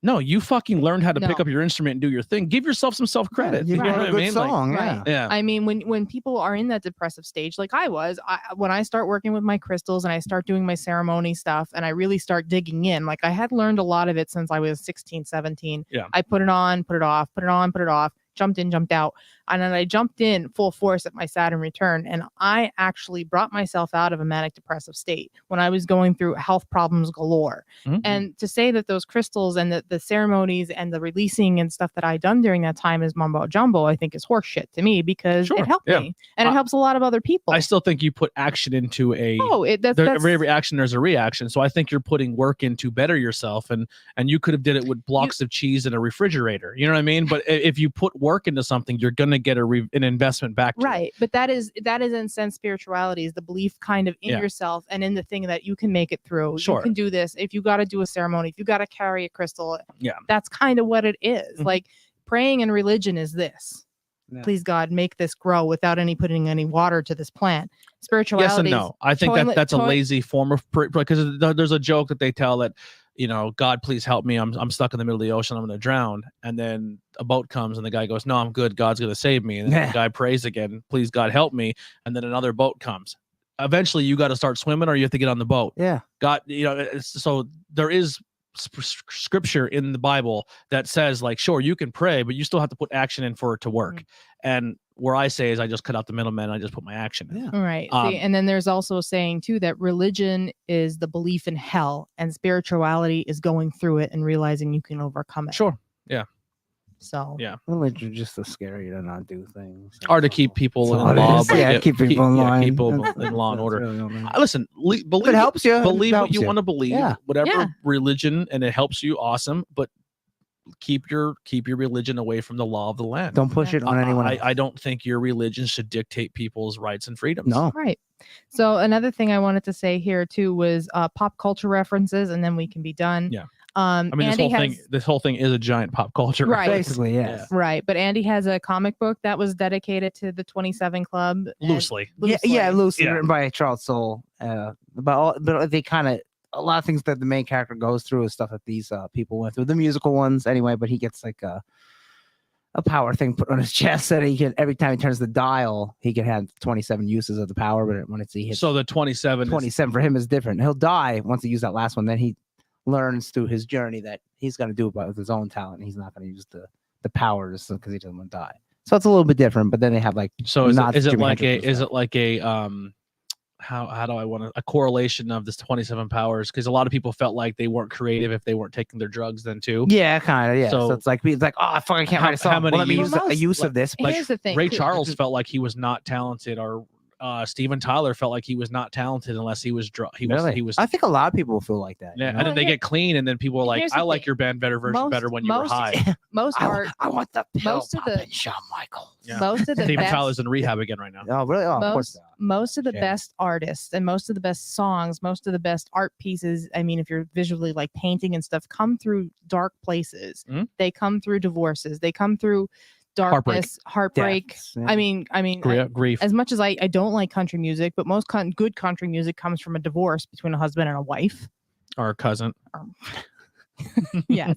No, you fucking learned how to pick up your instrument and do your thing. Give yourself some self-credit. Yeah, you know what I mean? Song, right. Yeah. I mean, when people are in that depressive stage, like I was, when I start working with my crystals and I start doing my ceremony stuff and I really start digging in, like I had learned a lot of it since I was 16, 17. Yeah. I put it on, put it off, put it on, put it off, jumped in, jumped out. And then I jumped in full force at my Saturn return. And I actually brought myself out of a manic depressive state when I was going through health problems galore. Mm-hmm. And to say that those crystals and the ceremonies and the releasing and stuff that I done during that time is mumbo jumbo, I think is horseshit to me because it helped me. And it helps a lot of other people. I still think you put action into every action, there's a reaction. So I think you're putting work in to better yourself. And you could have did it with blocks of cheese in a refrigerator. You know what I mean? But if you put work into something, you're going to get an investment back to right. But that is in sense spirituality is the belief kind of in yourself and in the thing that you can make it through. Sure. You can do this. If you got to do a ceremony, if you got to carry a crystal, that's kind of what it is. Mm-hmm. Like praying and religion is this. Yeah. Please God, make this grow without putting any water to this plant. Spirituality. Yes and no. I think that's a lazy form of because there's a joke that they tell that, God, please help me. I'm stuck in the middle of the ocean. I'm going to drown. And then a boat comes and the guy goes, no, I'm good. God's going to save me. And then the guy prays again, please God, help me. And then another boat comes. Eventually you got to start swimming or you have to get on the boat. Yeah. God, so there is scripture in the Bible that says like, sure, you can pray, but you still have to put action in for it to work. Mm-hmm. And where I say is I just cut out the middleman and I just put my action in. Yeah. Right. And then there's also saying too that religion is the belief in hell and spirituality is going through it and realizing you can overcome it. Sure. Yeah. So religion just to scare you to not do things. Or to keep people in law. Keep people in line. Keep people in law and order. Really listen, believe it helps you. Believe what you want to believe. Whatever religion, and it helps you. Awesome, but keep your religion away from the law of the land. Don't push it on anyone else. I don't think your religion should dictate people's rights and freedoms. No. Right. So another thing I wanted to say here too was pop culture references, and then we can be done. Yeah. I mean, this whole thing is a giant pop culture. Right. Basically, yes. Right. But Andy has a comic book that was dedicated to the 27 Club. Loosely. Loosely written by Charles Soule. But they kind of, a lot of things that the main character goes through is stuff that these people went through. The musical ones, anyway, but he gets like a power thing put on his chest that he can, every time he turns the dial, he can have 27 uses of the power, but when he hits so the 27 for him is different. He'll die once he uses that last one, then he learns through his journey that he's going to do it with his own talent. He's not going to use the powers because he doesn't want to die. So it's a little bit different, but then they have like is it like a how do I want to a correlation of this 27 powers? Because a lot of people felt like they weren't creative if they weren't taking their drugs then too. Yeah, kind of. Yeah. So it's like oh fuck, I can't write a song. Let me use a use of this. But here's the thing. Ray Charles felt like he was not talented, or Steven Tyler felt like he was not talented unless he was drunk. He was. I think a lot of people feel like that. Yeah, and then they get clean, and then people are like, "I like your band better when you were high." I want the pill most of the Shawn Michaels. Yeah. Most of the Steven Tyler's in rehab again right now. Oh really? Oh, of course. Most of the best artists and most of the best songs, most of the best art pieces. I mean, if you're visually like painting and stuff, come through dark places. Mm-hmm. They come through divorces. They come through darkness, heartbreak. Yeah. I mean, grief. As much as I don't like country music, but most good country music comes from a divorce between a husband and a wife, or a cousin. Yes.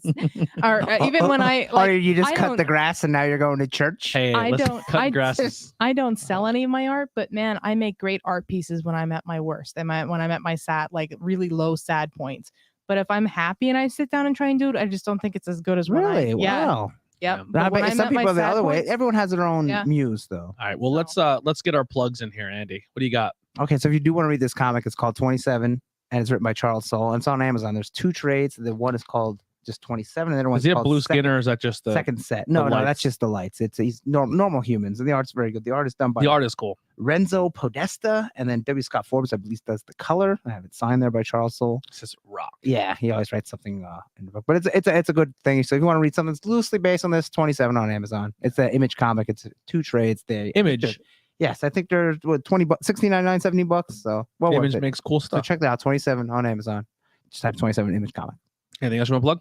Or even when I like, or you just I cut don't- the grass and now you're going to church. Hey, I let's don't- cut I- grasses. I don't sell any of my art, but man, I make great art pieces when I'm at my worst. When I'm at my sad, like really low sad points. But if I'm happy and I sit down and try and do it, I just don't think it's as good as when Really? Yeah. Wow. Yep. Yeah. But I when bet I'm some at my people are the sad other way. points- Everyone has their own Yeah. muse, though. All right. Well, let's get our plugs in here, Andy. What do you got? Okay, so if you do want to read this comic, it's called 27, and it's written by Charles Soule, and it's on Amazon. There's 2 trades. The one is called just 27, and the other one's Is he a called blue second, skin or is that just the second set. No, lights? that's just the lights. He's normal humans, and the art's very good. The art is done by the art is cool. Renzo Podesta, and then W. Scott Forbes, I believe, does the color. I have it signed there by Charles Soule. This is rock. Yeah, he always writes something in the book, but it's a good thing. So if you want to read something that's loosely based on this, 27 on Amazon. It's an Image comic. It's 2 trades. Image. Yes, I think they're what, $20, $16.99, $70. So well worth Image it. makes cool So stuff. check that out. 27 on Amazon. Just type 27 Image comic. Anything else you want to plug?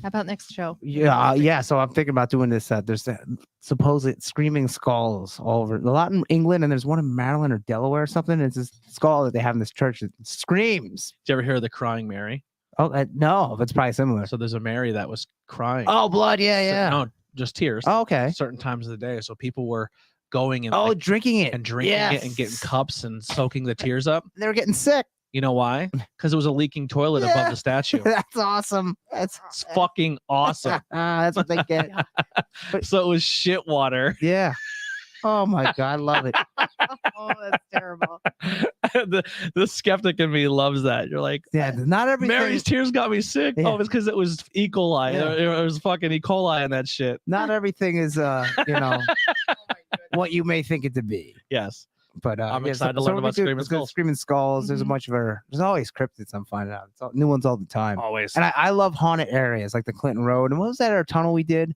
How about next show? Yeah. So I'm thinking about doing this. There's supposed screaming skulls all over a lot in England, and there's one in Maryland or Delaware or something. It's this skull that they have in this church that screams. Did you ever hear of the crying Mary? Oh no, but it's probably similar. So there's a Mary that was crying. Oh, blood. Yeah. No, just tears. Oh, okay. Certain times of the day. So people were going and Oh, drinking it and drinking it and getting cups and soaking the tears up. They were getting sick. You know why? Because it was a leaking toilet above the statue. That's awesome. It's fucking awesome. That's what they get. So it was shit water. Yeah. Oh my God, I love it. Oh, that's terrible. the skeptic in me loves that. You're like, Yeah, not everything. Mary's tears got me sick. Yeah. Oh, it's because it was E. coli. Yeah. It was fucking E. coli in that shit. Not everything is what you may think it to be. Yes. But I'm yeah, excited to learn we about do- Screaming it's Skulls. Screaming Skulls. There's a Mhm. bunch of there's always cryptids. I'm finding out. It's new ones all the time. Always. And I love haunted areas like the Clinton Road. And what was that our tunnel we did?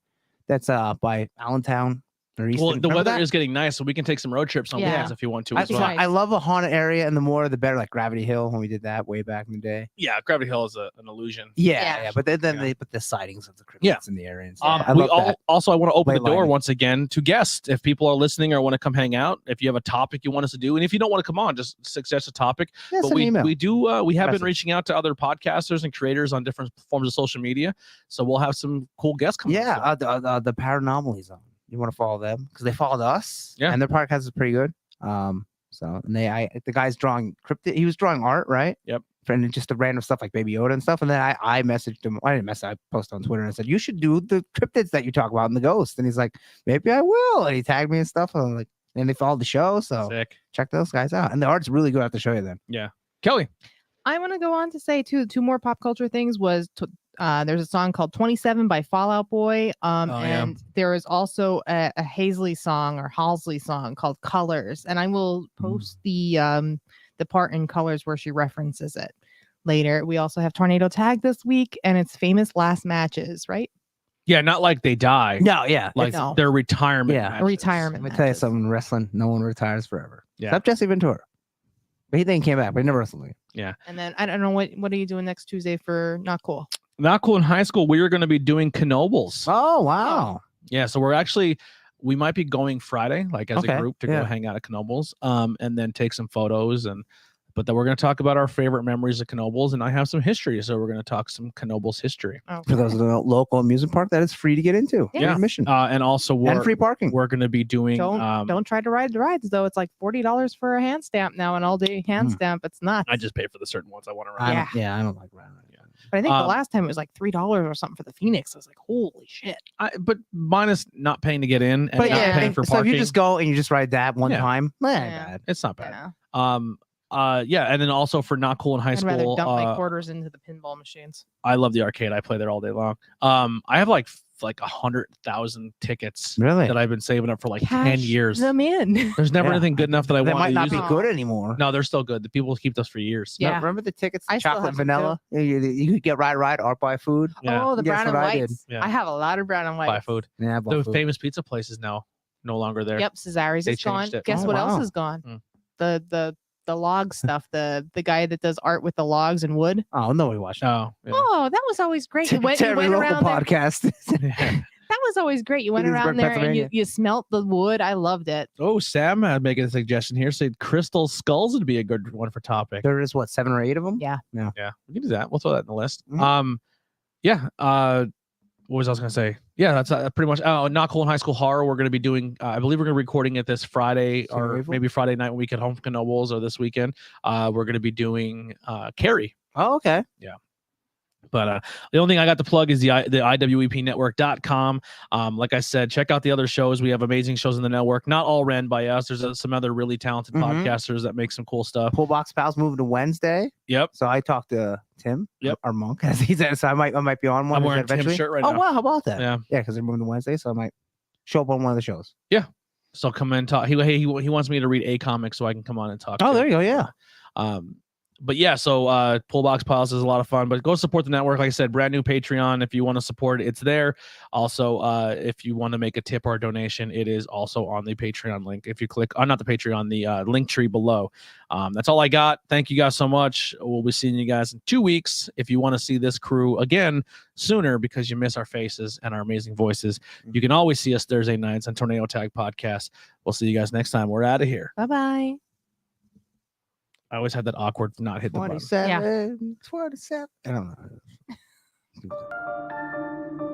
That's by Allentown or Easton. Well, the Remember weather that? is getting nice, so we can take some road trips on Yeah. weekends if you want to I, as That'd be well. nice. I love a haunted area, and the more the better. Like Gravity Hill when we did that way back in the day. Yeah, Gravity Hill is an illusion. Yeah. Yeah. But then Yeah. they put the sightings of the cryptids Yeah. in the area. And stuff. I We love that. also, I want to open Ley the door lighting. once again to guests. If people are listening or want to come hang out, if you have a topic you want us to do, and if you don't want to come on, just suggest a topic. Yeah, But send an email. we have been Message. reaching out to other podcasters and creators on different forms of social media. So we'll have some cool guests coming. Yeah, the Paranormally Zone. You want to follow them because they followed us. Yeah. and their podcast is pretty good. So and the guy's drawing cryptid. He was drawing art, right? Yep. And just the random stuff like Baby Yoda and stuff. And then I messaged him. I didn't message. I posted on Twitter and I said you should do the cryptids that you talk about in the ghost. And he's like, maybe I will. And he tagged me and stuff. And I'm like, and they followed the show. So Sick. check those guys out. And the art's really good. I have to show you then. Kelly. I want to go on to say two more pop culture things was there's a song called 27 by Fall Out Boy. yeah. And there is also a Halsley song called Colors. And I will post the part in Colors where she references it later. We also have Tornado Tag this week, and it's famous last matches, right? Yeah, not like they die. No, yeah. Like No. their retirement. Yeah. matches. Retirement. Let me tell you matches. something. In wrestling, no one retires forever. Yeah. Except Jesse Ventura. But he then came back, but he never wrestled again. And then I don't know what are you doing next Tuesday for Not Cool? Not cool in high school. We are going to be doing Knobles. Oh wow. Yeah, so we might be going Friday, like as Okay, a group to yeah. go hang out at Knobles, and then take some photos but then we're going to talk about our favorite memories of Knobles, and I have some history, so we're going to talk some Knobles history. For those of the local amusement park that is free to get into. Yeah. Free admission. And also and free parking. we're going to be doing Don't try to ride the rides though. It's like $40 for a hand stamp now, an all day hand stamp. It's nuts. I just pay for the certain ones I want to ride. Yeah. I don't like riding. But I think the last time it was like $3 or something for the Phoenix. I was like, holy shit. But minus not paying to get in and But not yeah, paying for so parking. if you just go and you just ride that one Yeah. time, Yeah. bad. It's not bad. Yeah. Yeah, and then also for Not Cool in high I'd rather school, dump my quarters into the pinball machines. I love the arcade. I play there all day long. I have like 100,000 tickets Really? that I've been saving up for like 10 Cash years. them in. There's never Yeah. anything good enough that I They want might to not use. be it. good anymore. No, they're still good. The people keep those for years. Yeah. Remember the tickets? I still Chocolate have them, vanilla. You could get ride art buy food. Yeah. Oh, the Guess brown and what I did? whites. Yeah. I have a lot of brown and whites. Buy food. Yeah, I bought The food. famous pizza place is now no longer there. Yep, Cesari's They is gone. changed it. Guess Oh, what wow. else is gone? Hmm. The log stuff. The guy that does art with the logs and wood. Oh, nobody watched it. Oh, yeah. Oh, that was always great. He went Every around local there. podcast. That was always great. You went around there and you smelt the wood. I loved it. Oh, Sam had making a suggestion here. Said crystal skulls would be a good one for topic. There is what, 7 or 8 of them? Yeah. Yeah. We can do that. We'll throw that in the list. Mhm. Yeah. What was I going to say? Yeah, that's pretty much. Oh, Not Cool in High School Horror. We're going to be doing. I believe we're going to be recording it this Friday or maybe Friday night when we get home from Knobles or this weekend. We're going to be doing Carrie. Oh, okay. Yeah. But the only thing I got to plug is the IWEPnetwork.com. Like I said, check out the other shows. We have amazing shows in the network. Not all ran by us. There's some other really talented podcasters that make some cool stuff. Pullbox Pals moving to Wednesday. Yep. So I talked to Tim, yep, our monk, as he said. So I might be on one. I'm wearing Tim's shirt right now. Oh wow, how about that? Yeah, yeah, because they're moving to Wednesday, so I might show up on one of the shows. Yeah. So come in and talk. He wants me to read a comic so I can come on and talk. Oh, there you go. Yeah. But yeah, so Pullbox Pals is a lot of fun. But go support the network. Like I said, brand new Patreon. If you want to support it, it's there. Also, if you want to make a tip or a donation, it is also on the Patreon link. If you click on not the Patreon, the link tree below. That's all I got. Thank you guys so much. We'll be seeing you guys in 2 weeks. If you want to see this crew again sooner because you miss our faces and our amazing voices, you can always see us Thursday nights on Tornado Tag Podcast. We'll see you guys next time. We're out of here. Bye-bye. I always had that awkward not hit the 27, button. 27. I don't know.